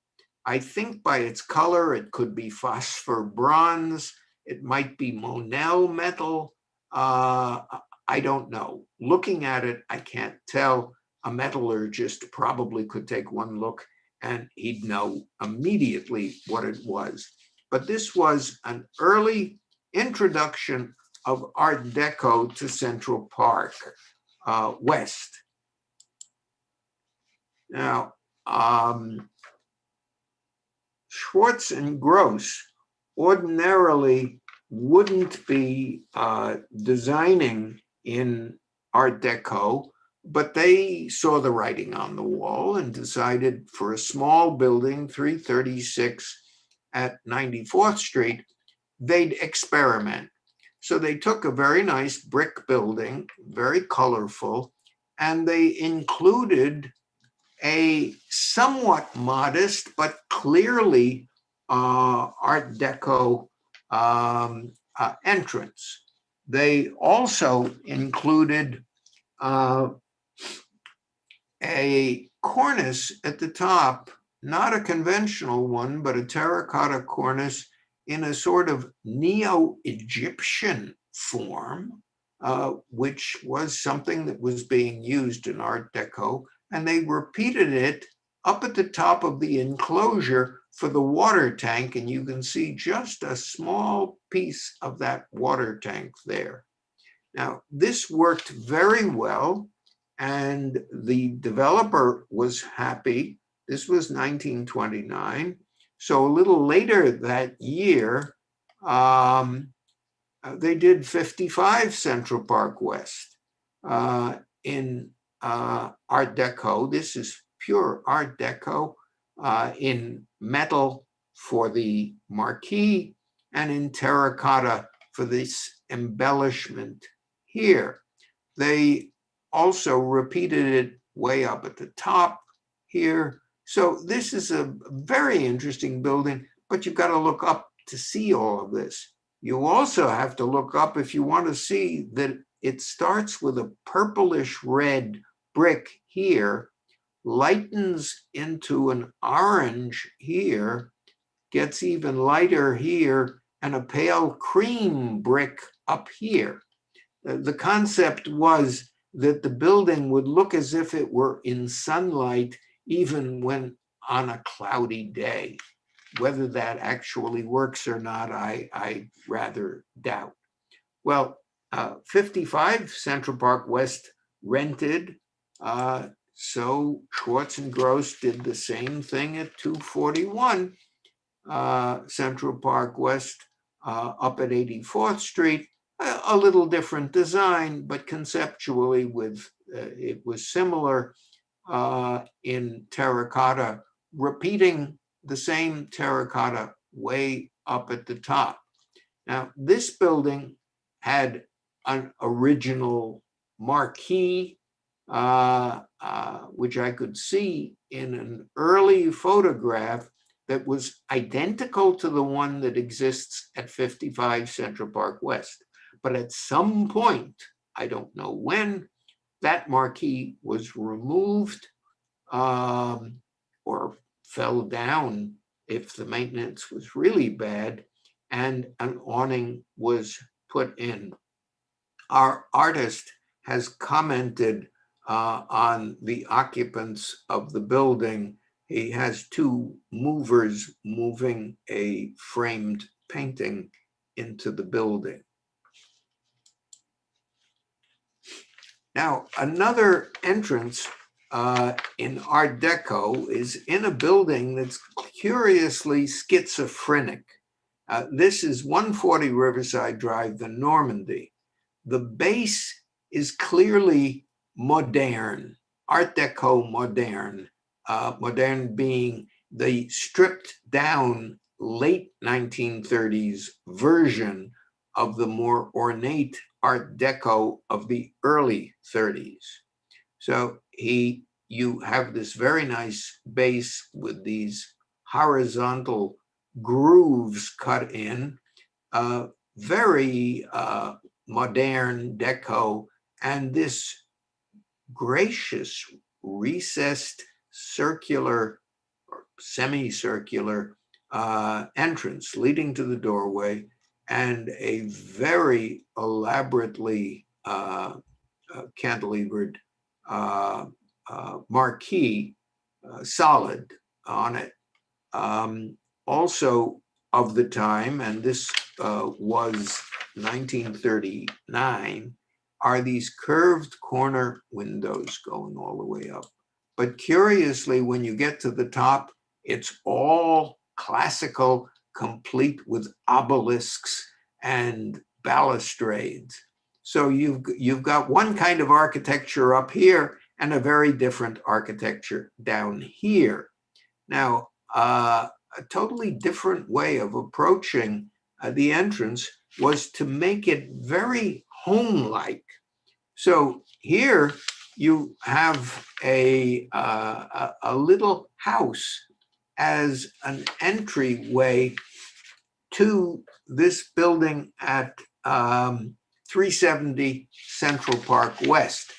S3: I think by its color, it could be phosphor bronze. It might be Monel metal. I don't know. Looking at it, I can't tell. A metallurgist probably could take one look and he'd know immediately what it was. But this was an early introduction of Art Deco to Central Park West. Now, Schwartz and Gross ordinarily wouldn't be designing in Art Deco, but they saw the writing on the wall and decided for a small building, 336 at 94th Street, they'd experiment. So they took a very nice brick building, very colorful, and they included a somewhat modest but clearly Art Deco entrance. They also included a cornice at the top, not a conventional one, but a terracotta cornice in a sort of neo-Egyptian form, which was something that was being used in Art Deco. And they repeated it up at the top of the enclosure for the water tank. And you can see just a small piece of that water tank there. Now, this worked very well, and the developer was happy. This was 1929. So a little later that year, they did 55 Central Park West in Art Deco. This is pure Art Deco in metal for the marquee and in terracotta for this embellishment here. They also repeated it way up at the top here. So this is a very interesting building, but you've got to look up to see all of this. You also have to look up if you want to see that it starts with a purplish red brick here, lightens into an orange here, gets even lighter here, and a pale cream brick up here. The concept was that the building would look as if it were in sunlight even when on a cloudy day. Whether that actually works or not, I rather doubt. Well, 55 Central Park West rented, so Schwartz and Gross did the same thing at 241 Central Park West up at 84th Street. A little different design, but conceptually it was similar in terracotta, repeating the same terracotta way up at the top. Now, this building had an original marquee, which I could see in an early photograph that was identical to the one that exists at 55 Central Park West. But at some point, I don't know when, that marquee was removed or fell down if the maintenance was really bad, and an awning was put in. Our artist has commented on the occupants of the building. He has two movers moving a framed painting into the building. Now, another entrance in Art Deco is in a building that's curiously schizophrenic. This is 140 Riverside Drive, the Normandy. The base is clearly modern, Art Deco modern, modern being the stripped down late 1930s version of the more ornate Art Deco of the early 30s. So you have this very nice base with these horizontal grooves cut in, very modern deco, and this gracious recessed circular or semicircular entrance leading to the doorway, and a very elaborately cantilevered marquee, solid on it. Also of the time, and this was 1939, are these curved corner windows going all the way up. But curiously, when you get to the top, it's all classical, complete with obelisks and balustrades. So you've got one kind of architecture up here and a very different architecture down here. Now, a totally different way of approaching the entrance was to make it very home-like. So here you have a little house as an entryway to this building at 370 Central Park West.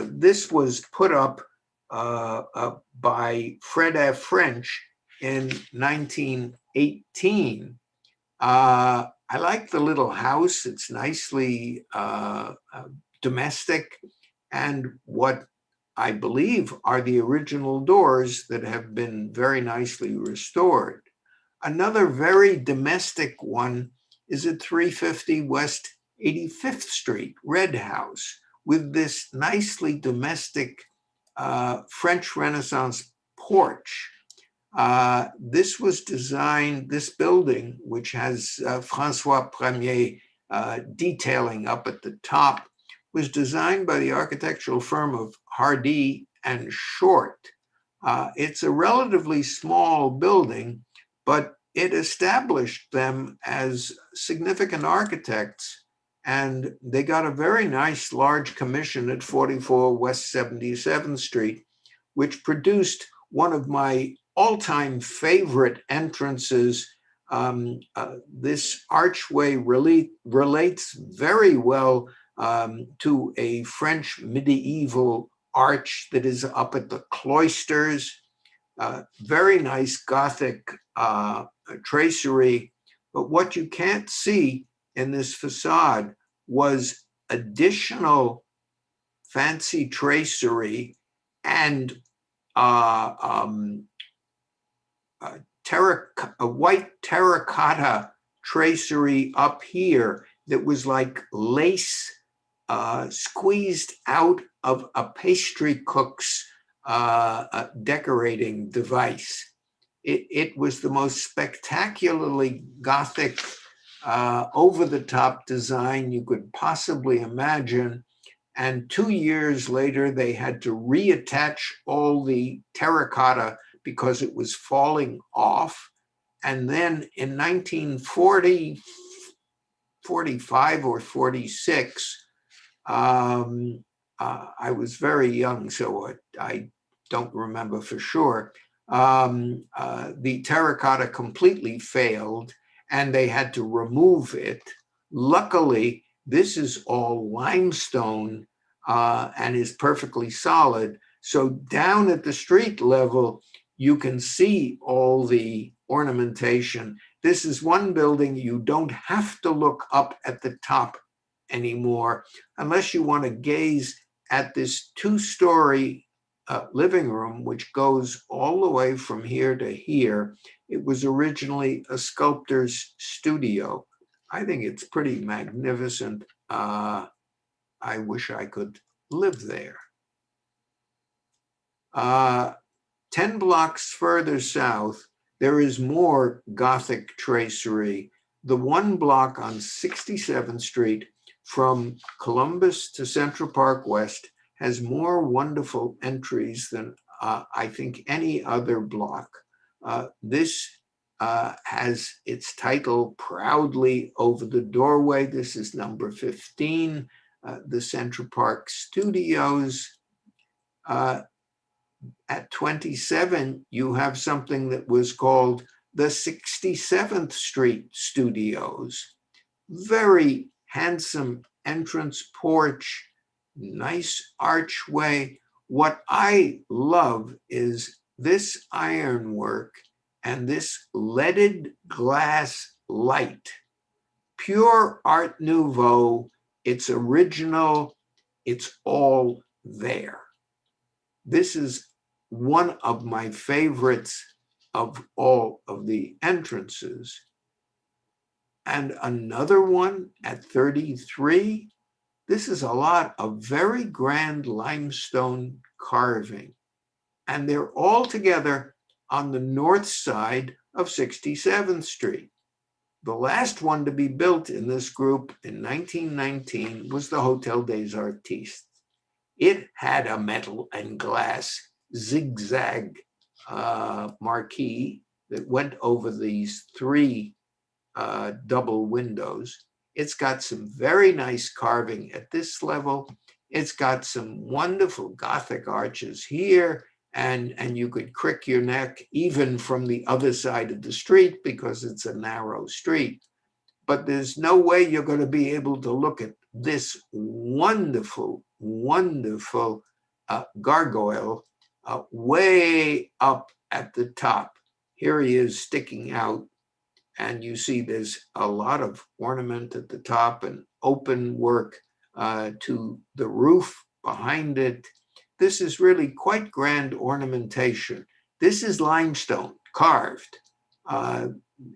S3: This was put up by Fred F. French in 1918. I like the little house. It's nicely domestic, and what I believe are the original doors that have been very nicely restored. Another very domestic one is at 350 West 85th Street, Red House, with this nicely domestic French Renaissance porch. This was designed, this building, which has Francois Premier detailing up at the top, was designed by the architectural firm of Hardy and Short. It's a relatively small building, but it established them as significant architects, and they got a very nice large commission at 44 West 77th Street, which produced one of my all-time favorite entrances. This archway relates very well to a French medieval arch that is up at the cloisters. Very nice Gothic tracery, but what you can't see in this facade was additional fancy tracery and a white terracotta tracery up here that was like lace squeezed out of a pastry cook's decorating device. It was the most spectacularly Gothic, over-the-top design you could possibly imagine. And 2 years later, they had to reattach all the terracotta because it was falling off. And then in 1940, 45 or 46, I was very young, so I don't remember for sure. The terracotta completely failed and they had to remove it. Luckily, this is all limestone and is perfectly solid. So down at the street level, you can see all the ornamentation. This is one building you don't have to look up at the top anymore unless you want to gaze at this two-story living room, which goes all the way from here to here. It was originally a sculptor's studio. I think it's pretty magnificent. I wish I could live there. 10 blocks further south, there is more Gothic tracery. The one block on 67th Street from Columbus to Central Park West has more wonderful entries than I think any other block. This has its title proudly over the doorway. This is number 15, the Central Park Studios. At 27, you have something that was called the 67th Street Studios. very handsome entrance porch, nice archway. What I love is this ironwork and this leaded glass light. Pure Art Nouveau, it's original, it's all there. This is one of my favorites of all of the entrances. And another one at 33, this is a lot of very grand limestone carving. And they're all together on the north side of 67th Street. The last one to be built in this group in 1919 was the Hotel des Artistes. It had a metal and glass zigzag marquee that went over these three double windows. It's got some very nice carving at this level. It's got some wonderful Gothic arches here, and you could crick your neck even from the other side of the street because it's a narrow street. But there's no way you're going to be able to look at this wonderful, wonderful gargoyle way up at the top. Here he is sticking out. And you see there's a lot of ornament at the top and open work to the roof behind it. This is really quite grand ornamentation. This is limestone carved.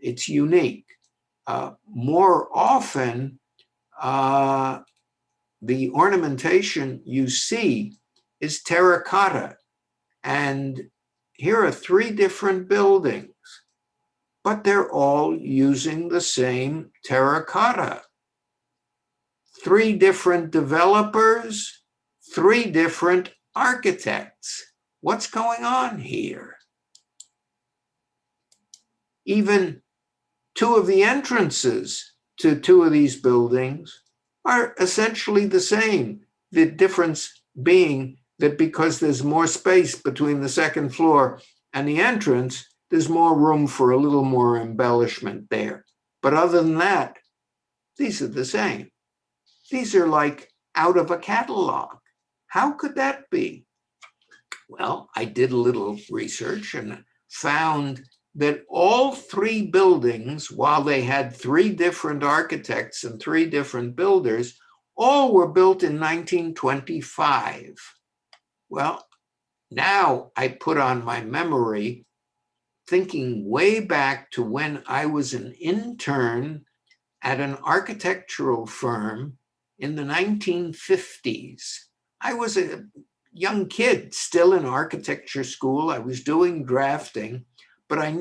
S3: It's unique. More often, the ornamentation you see is terracotta. And here are three different buildings, but they're all using the same terracotta. Three different developers, three different architects. What's going on here? Even two of the entrances to two of these buildings are essentially the same. The difference being that because there's more space between the second floor and the entrance, there's more room for a little more embellishment there. But other than that, these are the same. These are like out of a catalog. How could that be? Well, I did a little research and found that all three buildings, while they had three different architects and three different builders, all were built in 1925. Well, now I put on my memory thinking way back to when I was an intern at an architectural firm in the 1950s. I was a young kid still in architecture school. I was doing drafting, but I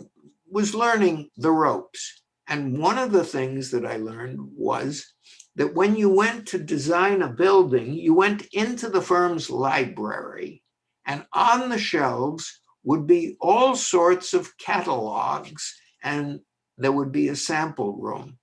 S3: was learning the ropes. And one of the things that I learned was that when you went to design a building, you went into the firm's library, and on the shelves would be all sorts of catalogs, and there would be a sample room.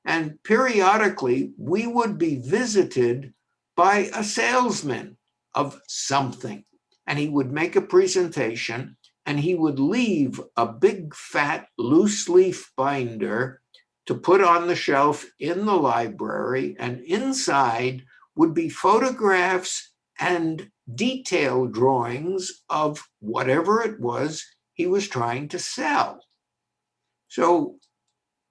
S3: And periodically, we would be visited by a salesman of something, and he would make a presentation, and he would leave a big, fat, loose leaf binder to put on the shelf in the library, and inside would be photographs and detail drawings of whatever it was he was trying to sell. So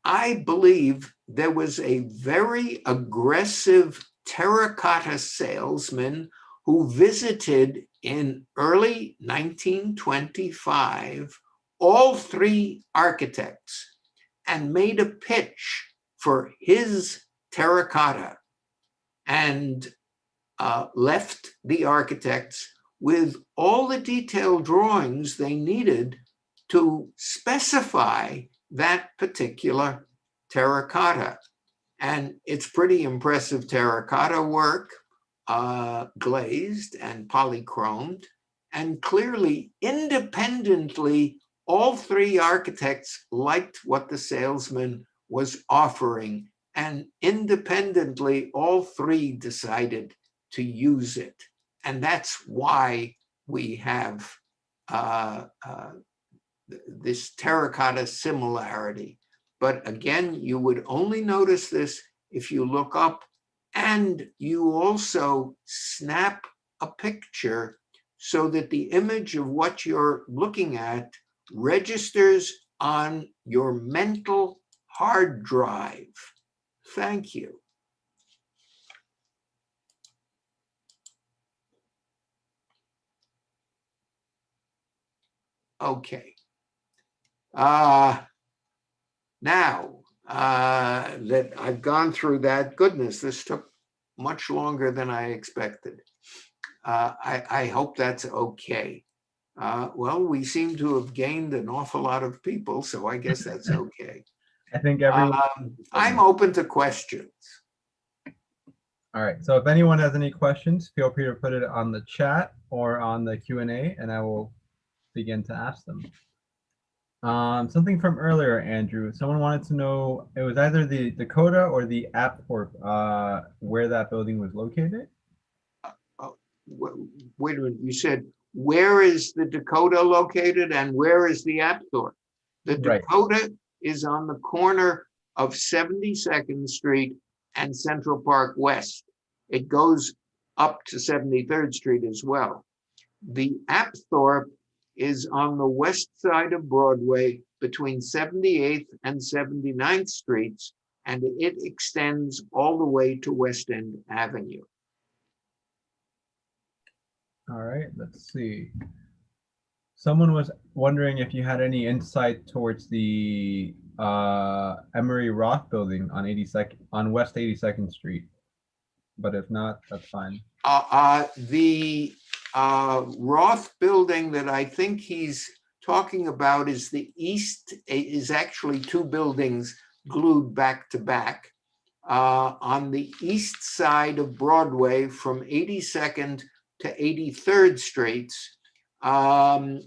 S3: I believe there was a very aggressive terracotta salesman who visited in early 1925 all three architects and made a pitch for his terracotta, and left the architects with all the detailed drawings they needed to specify that particular terracotta. And it's pretty impressive terracotta work, glazed and polychromed, and clearly independently, all three architects liked what the salesman was offering, and independently, all three decided to use it. And that's why we have this terracotta similarity. But again, you would only notice this if you look up, and you also snap a picture so that the image of what you're looking at registers on your mental hard drive. Thank you. Okay. Now that I've gone through that, goodness, this took much longer than I expected. I hope that's okay. Well, we seem to have gained an awful lot of people, so I guess that's okay.
S4: I think everyone.
S3: I'm open to questions.
S4: All right. So if anyone has any questions, feel free to put it on the chat or on the Q&A, and I will begin to ask them. Something from earlier, Andrew. Someone wanted to know, it was either the Dakota or the Alpern, where that building was located.
S3: Wait a minute, you said, where is the Dakota located and where is the Alpern? The
S4: Right.
S3: Dakota is on the corner of 72nd Street and Central Park West. It goes up to 73rd Street as well. The Alpern is on the west side of Broadway between 78th and 79th Streets, and it extends all the way to West End Avenue.
S4: All right, let's see. Someone was wondering if you had any insight towards the Emery Roth building on 82nd on West 82nd Street, but if not, that's fine.
S3: The Roth building that I think he's talking about is the east, is actually two buildings glued back to back. On the east side of Broadway from 82nd to 83rd Streets,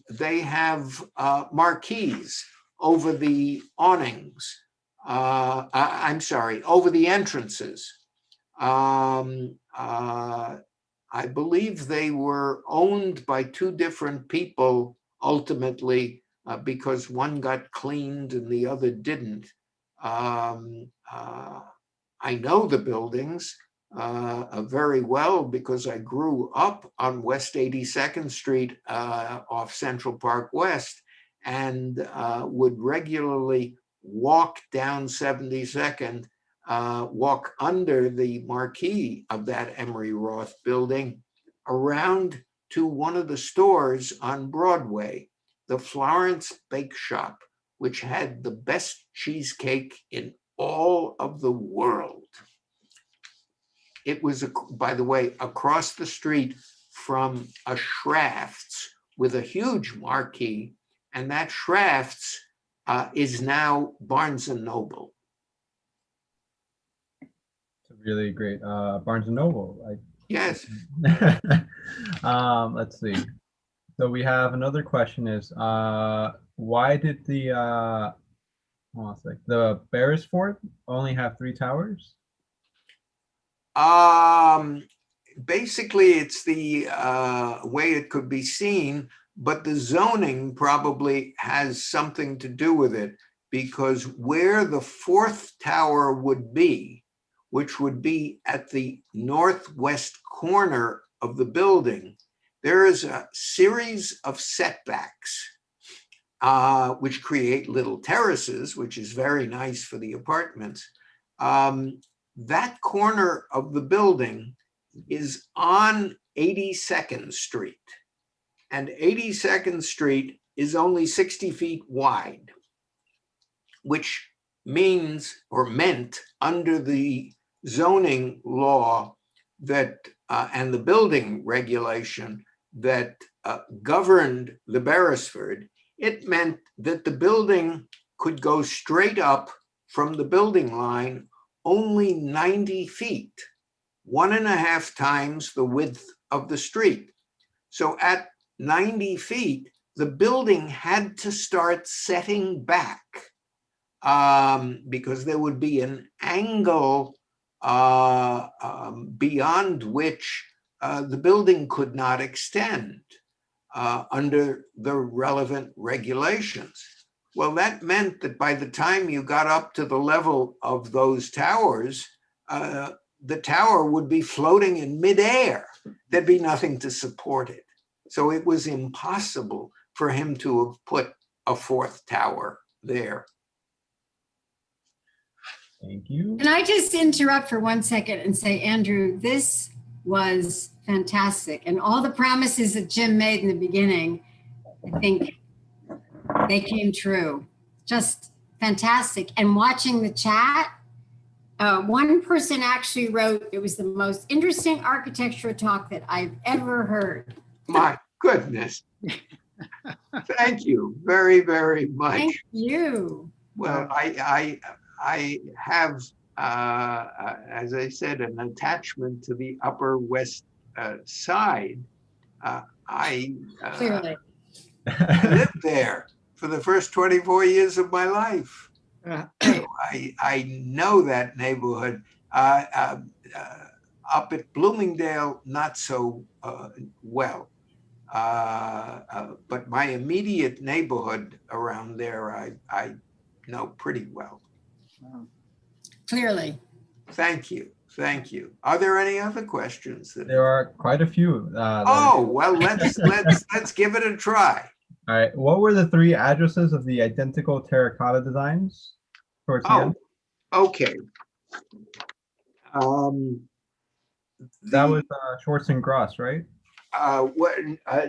S3: they have marquees over the awnings. I'm sorry, over the entrances. I believe they were owned by two different people ultimately, because one got cleaned and the other didn't. I know the buildings very well because I grew up on West 82nd Street off Central Park West, and would regularly walk down 72nd, walk under the marquee of that Emery Roth building around to one of the stores on Broadway, the Florence Bake Shop, which had the best cheesecake in all of the world. It was, by the way, across the street from a Schrafft's with a huge marquee, and that Schrafft's is now Barnes & Noble.
S4: It's a really great Barnes & Noble.
S3: Yes.
S4: Let's see. So we have another question is, why did the Beresford only have 3 towers?
S3: Basically, it's the way it could be seen, but the zoning probably has something to do with it, because where the 4th tower would be, which would be at the northwest corner of the building, there is a series of setbacks, which create little terraces, which is very nice for the apartments. That corner of the building is on 82nd Street, and 82nd Street is only 60 feet wide, which means, or meant under the zoning law that, and the building regulation that governed the Beresford, it meant that the building could go straight up from the building line only 90 feet, 1.5 times the width of the street. So at 90 feet, the building had to start setting back because there would be an angle beyond which the building could not extend under the relevant regulations. Well, that meant that by the time you got up to the level of those towers, the tower would be floating in midair. There'd be nothing to support it. So it was impossible for him to have put a fourth tower there.
S4: Thank you.
S2: Can I just interrupt for 1 second and say, Andrew, this was fantastic. And all the promises that Jim made in the beginning, I think they came true. Just fantastic. And watching the chat, one person actually wrote, it was the most interesting architecture talk that I've ever heard.
S3: My goodness. Thank you very, very much.
S2: Thank you.
S3: Well, I have, as I said, an attachment to the Upper West Side.
S2: Clearly.
S3: I lived there for the first 24 years of my life. So I know that neighborhood. Up at Bloomingdale, not so well. But my immediate neighborhood around there, I know pretty well.
S2: Clearly.
S3: Thank you. Thank you. Are there any other questions?
S4: There are quite a few.
S3: Oh, well, let's give it a try.
S4: All right. What were the 3 addresses of the identical terracotta designs towards the end?
S3: Okay.
S4: That was Schwartz and Gross, right?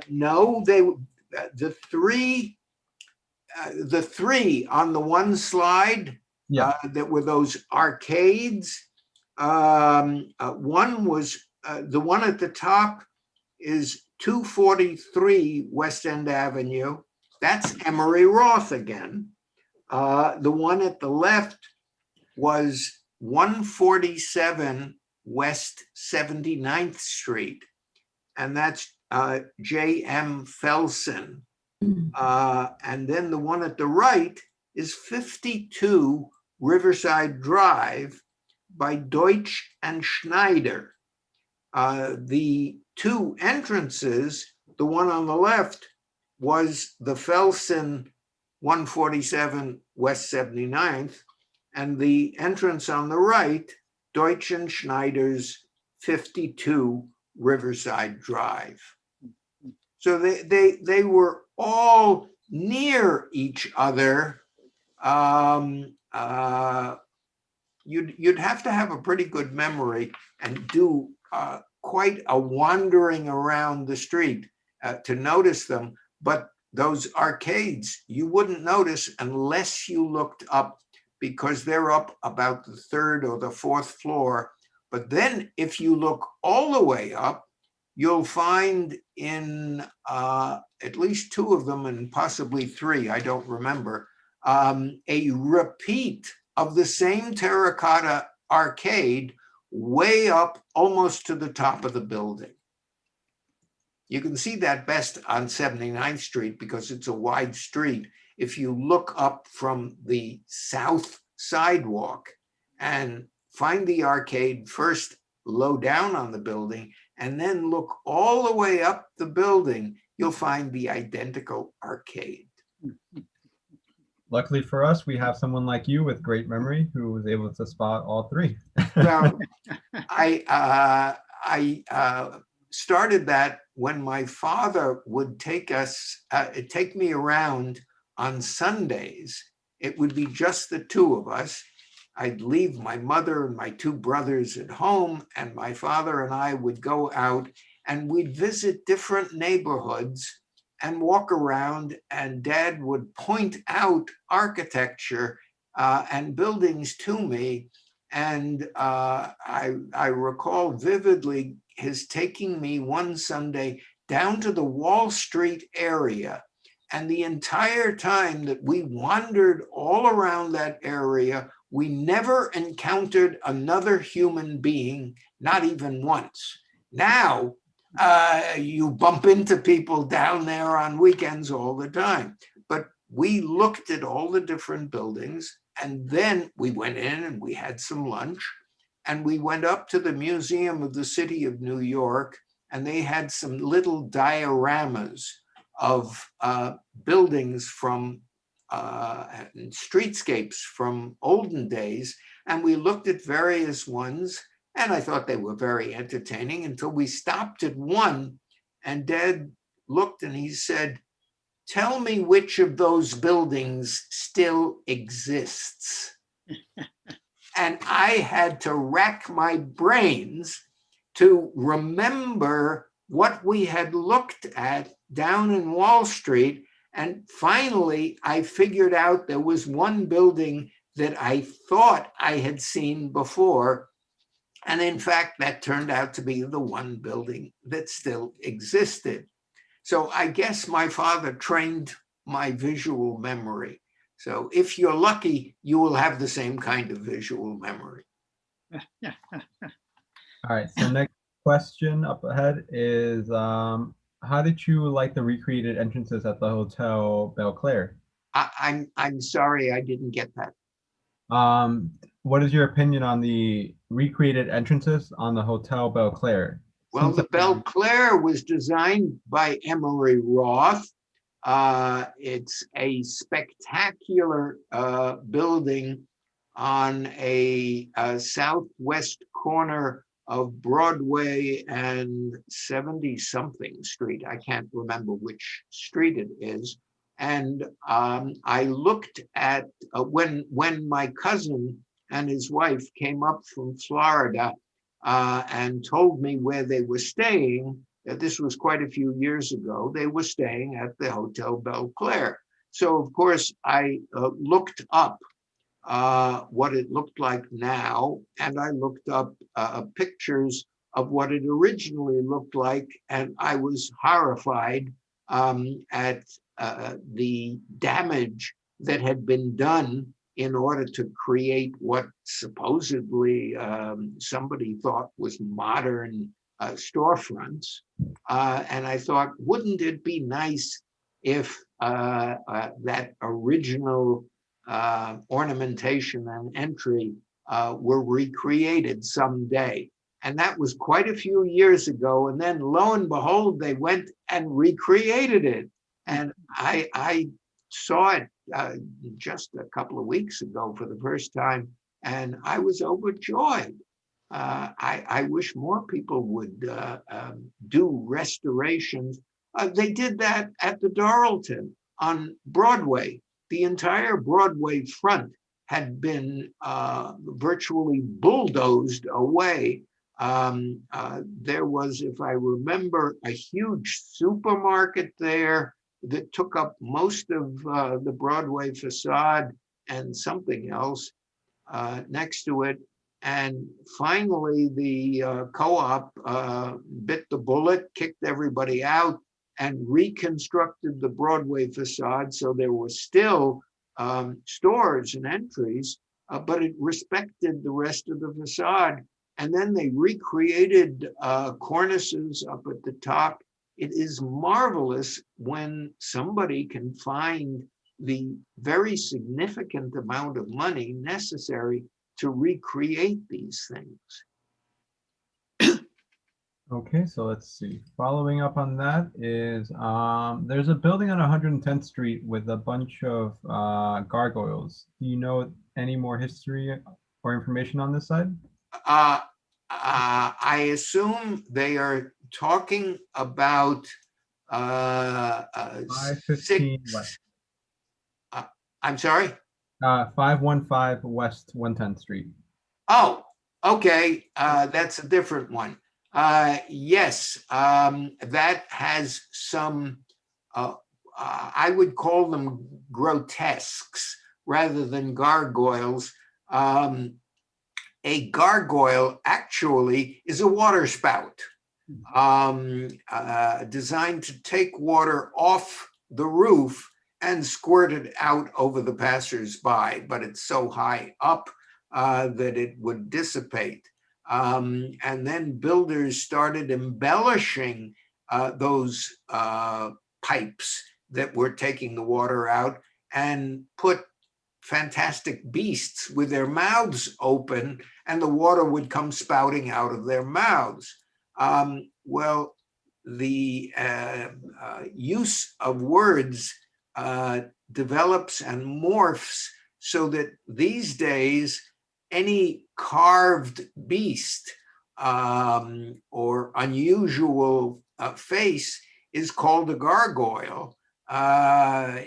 S3: No, the three on the one slide,
S4: Yeah.
S3: that were those arcades. One was the one at the top is 243 West End Avenue. That's Emery Roth again. The one at the left was 147 West 79th Street, and that's J.M. Felsen. And then the one at the right is 52 Riverside Drive by Deutsch and Schneider. The 2 entrances, the one on the left was the Felsen 147 West 79th, and the entrance on the right, Deutsch and Schneider's 52 Riverside Drive. So they were all near each other. You'd have to have a pretty good memory and do quite a wandering around the street to notice them. But those arcades, you wouldn't notice unless you looked up, because they're up about the 3rd or the 4th floor. But then if you look all the way up, you'll find in at least 2 of them, and possibly 3, I don't remember, a repeat of the same terracotta arcade way up almost to the top of the building. You can see that best on 79th Street because it's a wide street. If you look up from the south sidewalk and find the arcade first low down on the building, and then look all the way up the building, you'll find the identical arcade.
S4: Luckily for us, we have someone like you with great memory who was able to spot all 3.
S3: Well, I started that when my father would take me around on Sundays. It would be just the 2 of us. I'd leave my mother and my 2 brothers at home, and my father and I would go out and we'd visit different neighborhoods and walk around, and Dad would point out architecture and buildings to me. And I recall vividly his taking me one Sunday down to the Wall Street area. And the entire time that we wandered all around that area, we never encountered another human being, not even once. Now, you bump into people down there on weekends all the time. But we looked at all the different buildings, and then we went in and we had some lunch, and we went up to the Museum of the City of New York, and they had some little dioramas of buildings from and streetscapes from olden days, and we looked at various ones, and I thought they were very entertaining until we stopped at one, and Dad looked and he said, "Tell me which of those buildings still exists." And I had to rack my brains to remember what we had looked at down in Wall Street. And finally, I figured out there was one building that I thought I had seen before. And in fact, that turned out to be the one building that still existed. So I guess my father trained my visual memory. So if you're lucky, you will have the same kind of visual memory.
S4: All right, so next question up ahead is, how did you like the recreated entrances at the Hotel Belclair?
S3: I'm sorry, I didn't get that.
S4: What is your opinion on the recreated entrances on the Hotel Belclair?
S3: Well,
S4: Seems
S3: the
S4: like-
S3: Belclair was designed by Emery Roth. It's a spectacular building on a southwest corner of Broadway and 70-something Street. I can't remember which street it is. And I looked at when my cousin and his wife came up from Florida and told me where they were staying. This was quite a few years ago. They were staying at the Hotel Belclair. So of course I looked up what it looked like now, and I looked up pictures of what it originally looked like, and I was horrified at the damage that had been done in order to create what supposedly somebody thought was modern storefronts. And I thought, wouldn't it be nice if that original ornamentation and entry were recreated someday? And that was quite a few years ago. And then lo and behold, they went and recreated it. And I saw it just a couple of weeks ago for the first time, and I was overjoyed. I wish more people would do restorations. They did that at the Doralton on Broadway. The entire Broadway front had been virtually bulldozed away. There was, if I remember, a huge supermarket there that took up most of the Broadway facade and something else next to it. And finally, the co-op bit the bullet, kicked everybody out, and reconstructed the Broadway facade. So there were still stores and entries, but it respected the rest of the facade. And then they recreated cornices up at the top. It is marvelous when somebody can find the very significant amount of money necessary to recreate these things.
S4: Okay, so let's see. Following up on that is, there's a building on 110th Street with a bunch of gargoyles. Do you know any more history or information on this side?
S3: I assume they are talking about
S4: 515 West.
S3: I'm sorry?
S4: 515 West 110th Street.
S3: Oh, okay. That's a different one. Yes, that has some, I would call them grotesques rather than gargoyles. A gargoyle actually is a water spout designed to take water off the roof and squirt it out over the passersby, but it's so high up that it would dissipate. And then builders started embellishing those pipes that were taking the water out and put fantastic beasts with their mouths open, and the water would come spouting out of their mouths. Well, the use of words develops and morphs so that these days any carved beast or unusual face is called a gargoyle.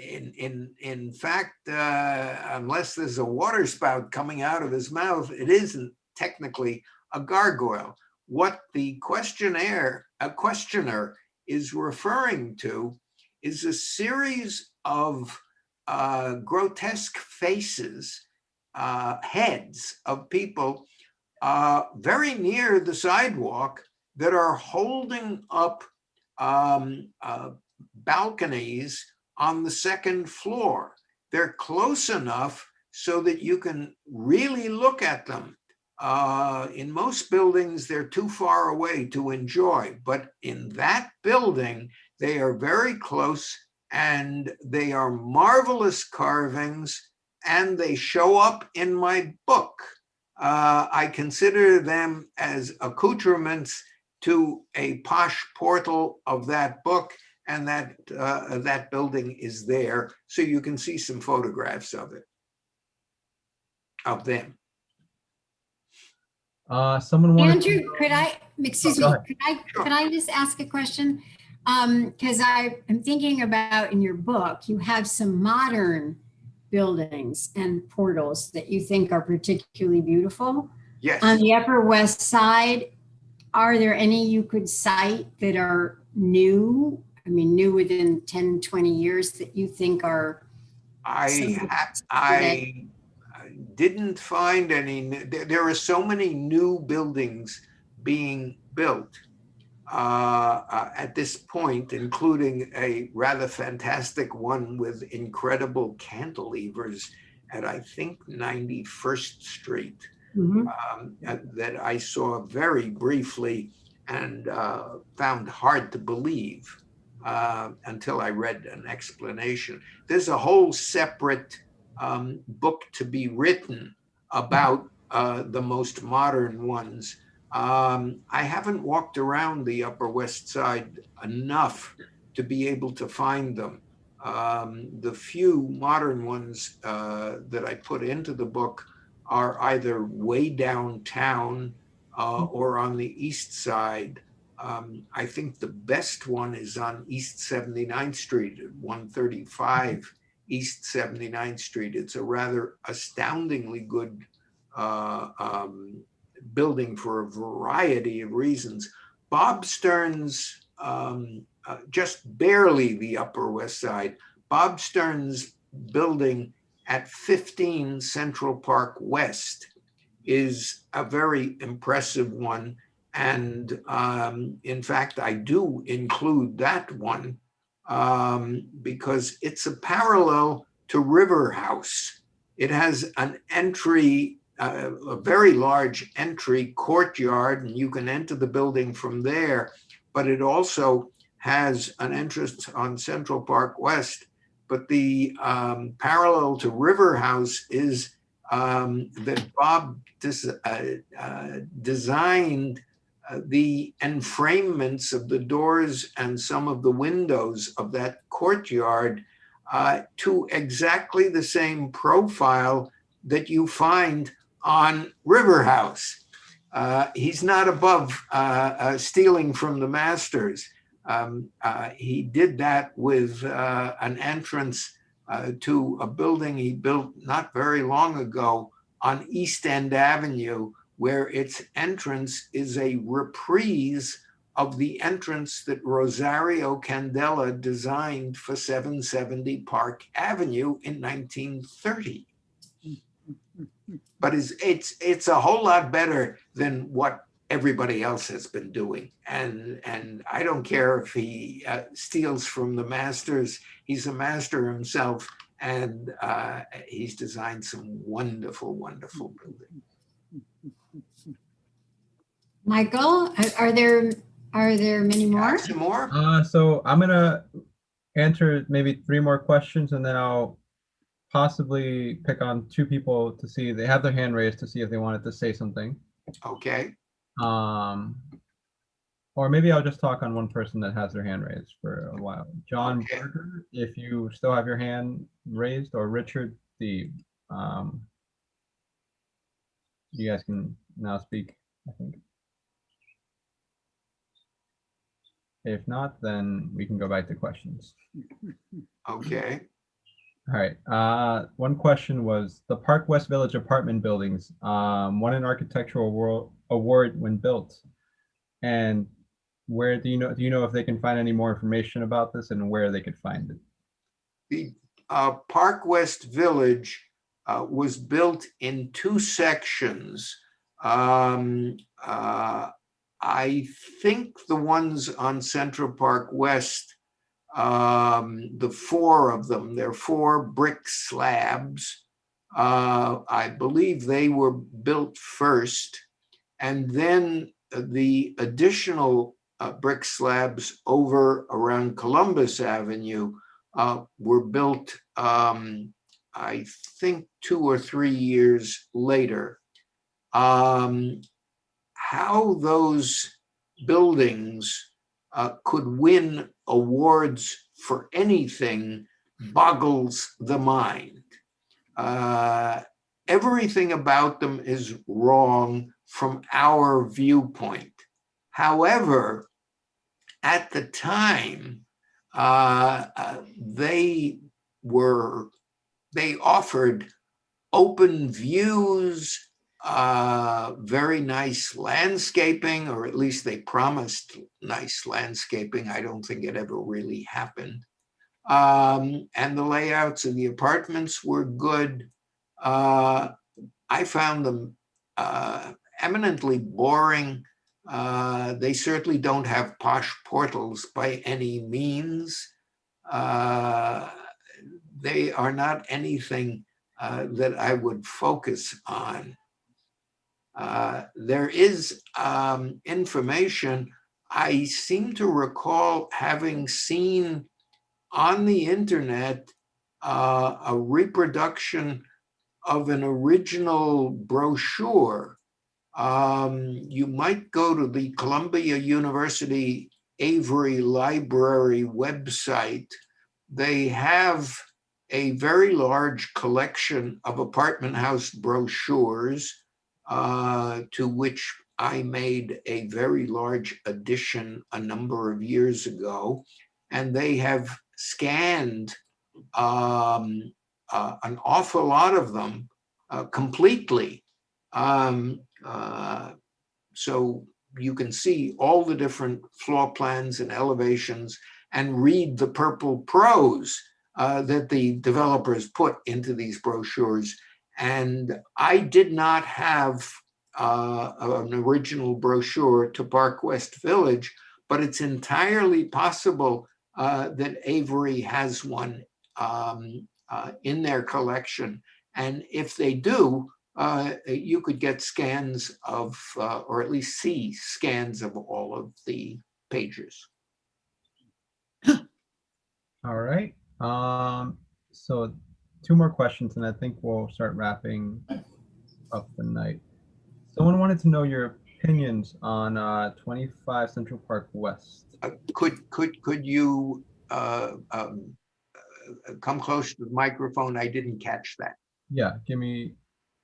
S3: In fact, unless there's a water spout coming out of his mouth, it isn't technically a gargoyle. What the questioner is referring to is a series of grotesque faces, heads of people very near the sidewalk that are holding up balconies on the second floor. They're close enough so that you can really look at them. In most buildings, they're too far away to enjoy, but in that building, they are very close and they are marvelous carvings and they show up in my book. I consider them as accoutrements to a Posh portal of that book, and that building is there, so you can see some photographs of it, of them.
S4: Someone wanted
S2: Andrew,
S4: to,
S2: could I, excuse
S4: go
S2: me,
S4: ahead.
S2: could I just ask a question? Because I'm thinking about in your book, you have some modern buildings and portals that you think are particularly beautiful.
S3: Yes.
S2: On the Upper West Side, are there any you could cite that are new? I mean, new within 10, 20 years that you think are?
S3: I didn't find any. There are so many new buildings being built at this point, including a rather fantastic one with incredible cantilevers at, I think, 91st Street. That I saw very briefly and found hard to believe until I read an explanation. There's a whole separate book to be written about the most modern ones. I haven't walked around the Upper West Side enough to be able to find them. The few modern ones that I put into the book are either way downtown or on the east side. I think the best one is on East 79th Street at 135 East 79th Street. It's a rather astoundingly good building for a variety of reasons. Bob Stern's, just barely the Upper West Side, Bob Stern's building at 15 Central Park West is a very impressive one. And in fact, I do include that one because it's a parallel to River House. It has an entry, a very large entry courtyard, and you can enter the building from there, but it also has an entrance on Central Park West. But the parallel to River House is that Bob designed the enframements of the doors and some of the windows of that courtyard to exactly the same profile that you find on River House. He's not above stealing from the masters. He did that with an entrance to a building he built not very long ago on East End Avenue, where its entrance is a reprise of the entrance that Rosario Candela designed for 770 Park Avenue in 1930. But it's a whole lot better than what everybody else has been doing. And I don't care if he steals from the masters. He's a master himself, and he's designed some wonderful, wonderful buildings.
S2: Michael, are there many more?
S3: Some more?
S4: So I'm gonna answer maybe 3 more questions, and then I'll possibly pick on 2 people to see, they have their hand raised to see if they wanted to say something.
S3: Okay.
S4: Or maybe I'll just talk on one person that has their hand raised for a while. John
S3: Okay.
S4: Berger, if you still have your hand raised, or Richard Thebe. Um, you guys can now speak, I think. If not, then we can go back to questions.
S3: Okay.
S4: All right. One question was the Park West Village apartment buildings won an architectural award when built. And where do you know if they can find any more information about this and where they could find it?
S3: The Park West Village was built in two sections. I think the ones on Central Park West, the four of them, they're four brick slabs. I believe they were built first, and then the additional brick slabs over around Columbus Avenue were built, I think, 2 or 3 years later. How those buildings could win awards for anything boggles the mind. Everything about them is wrong from our viewpoint. However, at the time, they offered open views, very nice landscaping, or at least they promised nice landscaping. I don't think it ever really happened. And the layouts of the apartments were good. I found them eminently boring. They certainly don't have posh portals by any means. They are not anything that I would focus on. There is information. I seem to recall having seen on the internet a reproduction of an original brochure. You might go to the Columbia University Avery Library website. They have a very large collection of apartment house brochures, to which I made a very large addition a number of years ago. And they have scanned an awful lot of them completely. So you can see all the different floor plans and elevations and read the purple prose that the developers put into these brochures. And I did not have an original brochure to Park West Village, but it's entirely possible that Avery has one in their collection. And if they do, you could get scans of, or at least see scans of all of the pages.
S4: All right. So 2 more questions, and I think we'll start wrapping up the night. Someone wanted to know your opinions on 25 Central Park West.
S3: Could you come close to the microphone? I didn't catch that.
S4: Yeah,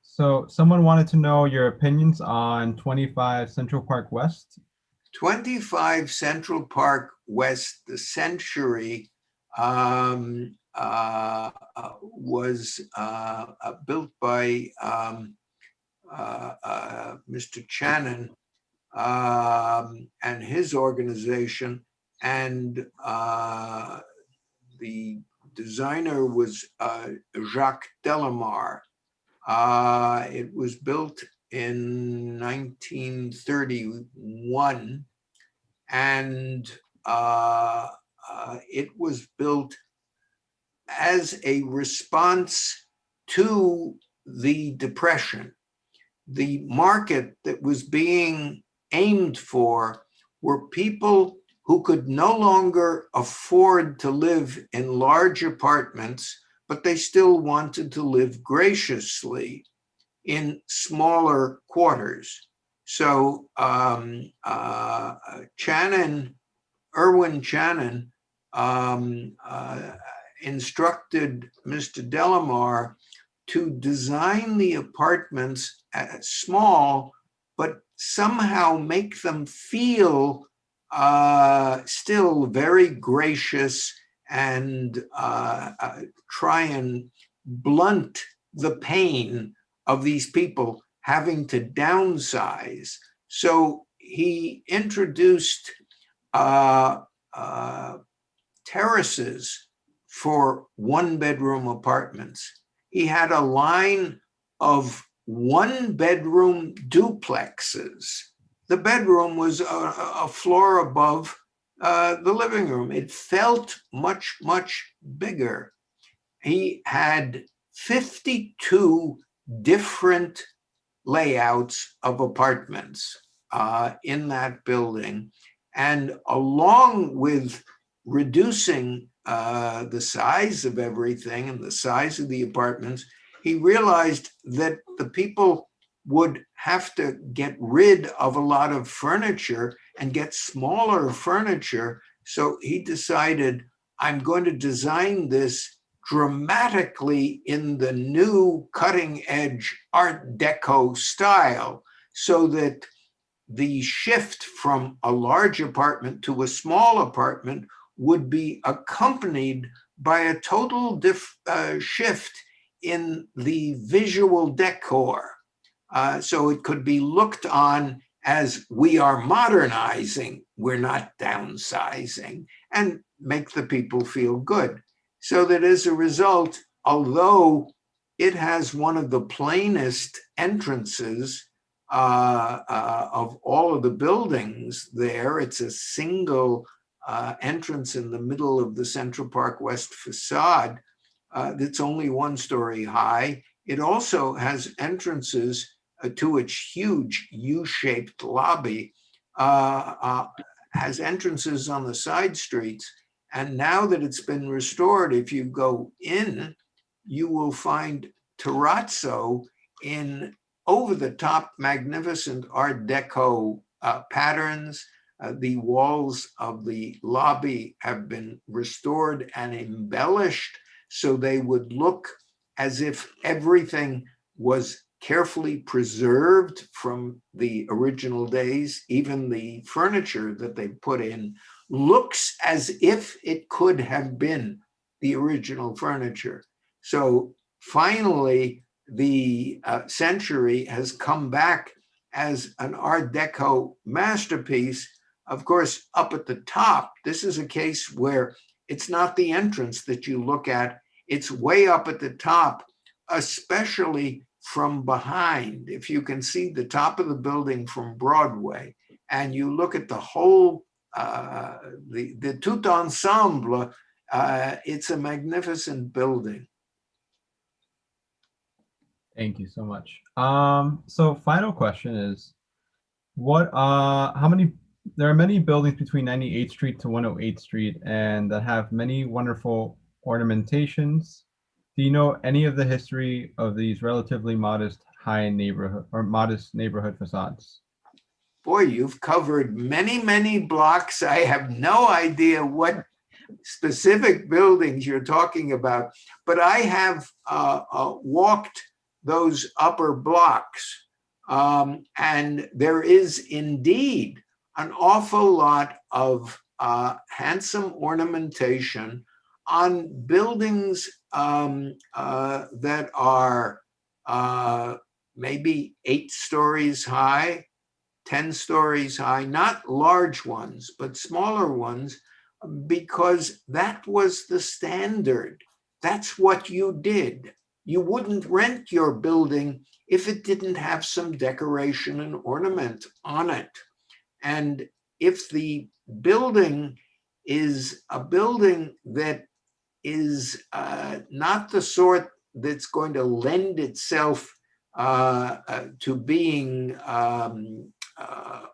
S4: so someone wanted to know your opinions on 25 Central Park West.
S3: 25 Central Park West, the Century, was built by Mr. Channon and his organization, and the designer was Jacques Delamare. It was built in 1931, and it was built as a response to the Depression. The market that was being aimed for were people who could no longer afford to live in large apartments, but they still wanted to live graciously in smaller quarters. So Irwin Channon instructed Mr. Delamar to design the apartments small, but somehow make them feel still very gracious and try and blunt the pain of these people having to downsize. So he introduced terraces for one-bedroom apartments. He had a line of one-bedroom duplexes. The bedroom was a floor above the living room. It felt much, much bigger. He had 52 different layouts of apartments in that building. And along with reducing the size of everything and the size of the apartments, he realized that the people would have to get rid of a lot of furniture and get smaller furniture. So he decided, I'm going to design this dramatically in the new cutting edge Art Deco style, so that the shift from a large apartment to a small apartment would be accompanied by a total shift in the visual decor. So it could be looked on as we are modernizing, we're not downsizing, and make the people feel good. So that as a result, although it has one of the plainest entrances of all of the buildings there, it's a single entrance in the middle of the Central Park West facade that's only 1 story high. It also has entrances to its huge U-shaped lobby, has entrances on the side streets. And now that it's been restored, if you go in, you will find terrazzo in over-the-top magnificent Art Deco patterns. The walls of the lobby have been restored and embellished so they would look as if everything was carefully preserved from the original days. Even the furniture that they put in looks as if it could have been the original furniture. So finally, the Century has come back as an Art Deco masterpiece. Of course, up at the top, this is a case where it's not the entrance that you look at, it's way up at the top, especially from behind. If you can see the top of the building from Broadway, and you look at the whole, the tout ensemble, it's a magnificent building.
S4: Thank you so much. So final question is, how many, there are many buildings between 98th Street to 108th Street and that have many wonderful ornamentations. Do you know any of the history of these relatively modest neighborhood facades?
S3: Boy, you've covered many, many blocks. I have no idea what specific buildings you're talking about, but I have walked those upper blocks. And there is indeed an awful lot of handsome ornamentation on buildings that are maybe 8 stories high, 10 stories high, not large ones, but smaller ones, because that was the standard. That's what you did. You wouldn't rent your building if it didn't have some decoration and ornament on it. And if the building is a building that is not the sort that's going to lend itself to being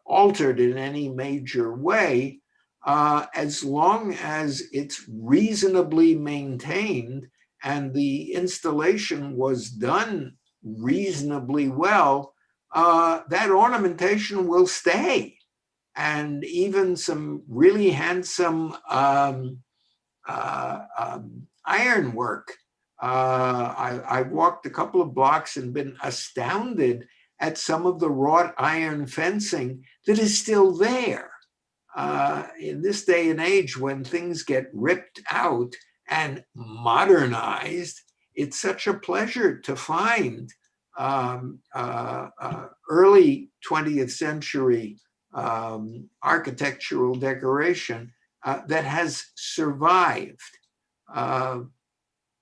S3: altered in any major way, as long as it's reasonably maintained and the installation was done reasonably well, that ornamentation will stay. And even some really handsome ironwork. I walked a couple of blocks and been astounded at some of the wrought iron fencing that is still there. In this day and age, when things get ripped out and modernized, it's such a pleasure to find early 20th century architectural decoration that has survived.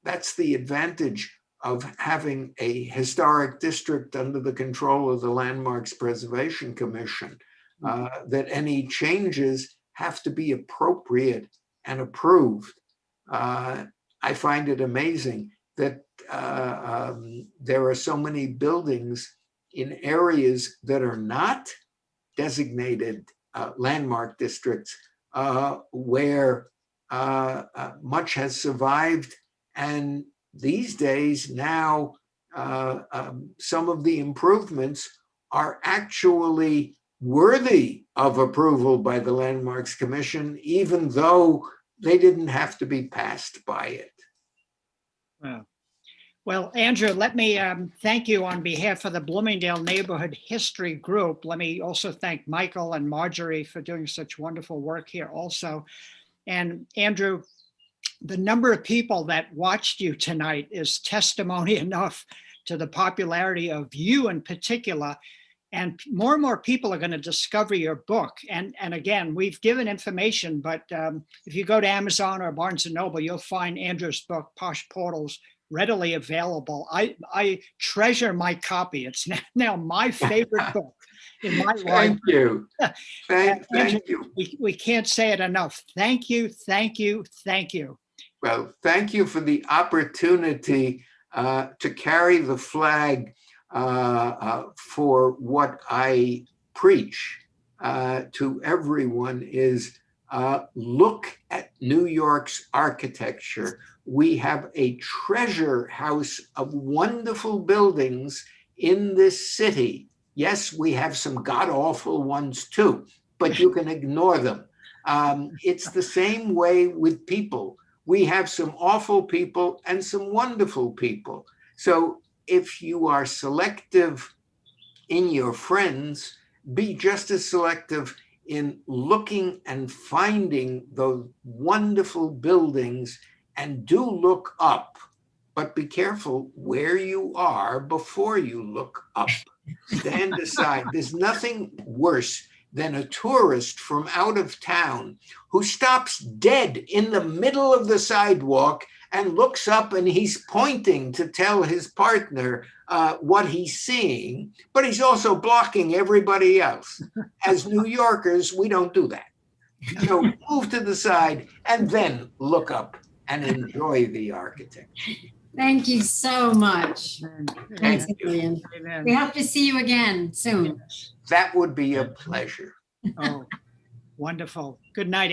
S3: That's the advantage of having a historic district under the control of the Landmarks Preservation Commission, that any changes have to be appropriate and approved. I find it amazing that there are so many buildings in areas that are not designated landmark districts where much has survived. And these days now, some of the improvements are actually worthy of approval by the Landmarks Commission, even though they didn't have to be passed by it.
S1: Wow. Well, Andrew, let me thank you on behalf of the Bloomingdale Neighborhood History Group. Let me also thank Michael and Marjorie for doing such wonderful work here also. And Andrew, the number of people that watched you tonight is testimony enough to the popularity of you in particular. And more people are going to discover your book. And again, we've given information, but if you go to Amazon or Barnes & Noble, you'll find Andrew's book, Posh Portals, readily available. I treasure my copy. It's now my favorite book in my life.
S3: Thank you. Thank you.
S1: We can't say it enough. Thank you, thank you, thank you.
S3: Well, thank you for the opportunity to carry the flag for what I preach to everyone is look at New York's architecture. We have a treasure house of wonderful buildings in this city. Yes, we have some god-awful ones too, but you can ignore them. It's the same way with people. We have some awful people and some wonderful people. So if you are selective in your friends, be just as selective in looking and finding those wonderful buildings, and do look up, but be careful where you are before you look up. Stand aside. There's nothing worse than a tourist from out of town who stops dead in the middle of the sidewalk and looks up, and he's pointing to tell his partner what he's seeing, but he's also blocking everybody else. As New Yorkers, we don't do that. So move to the side and then look up and enjoy the architecture.
S2: Thank you so much. Thanks, William. We hope to see you again soon.
S3: That would be a pleasure.
S1: Oh, wonderful. Good night.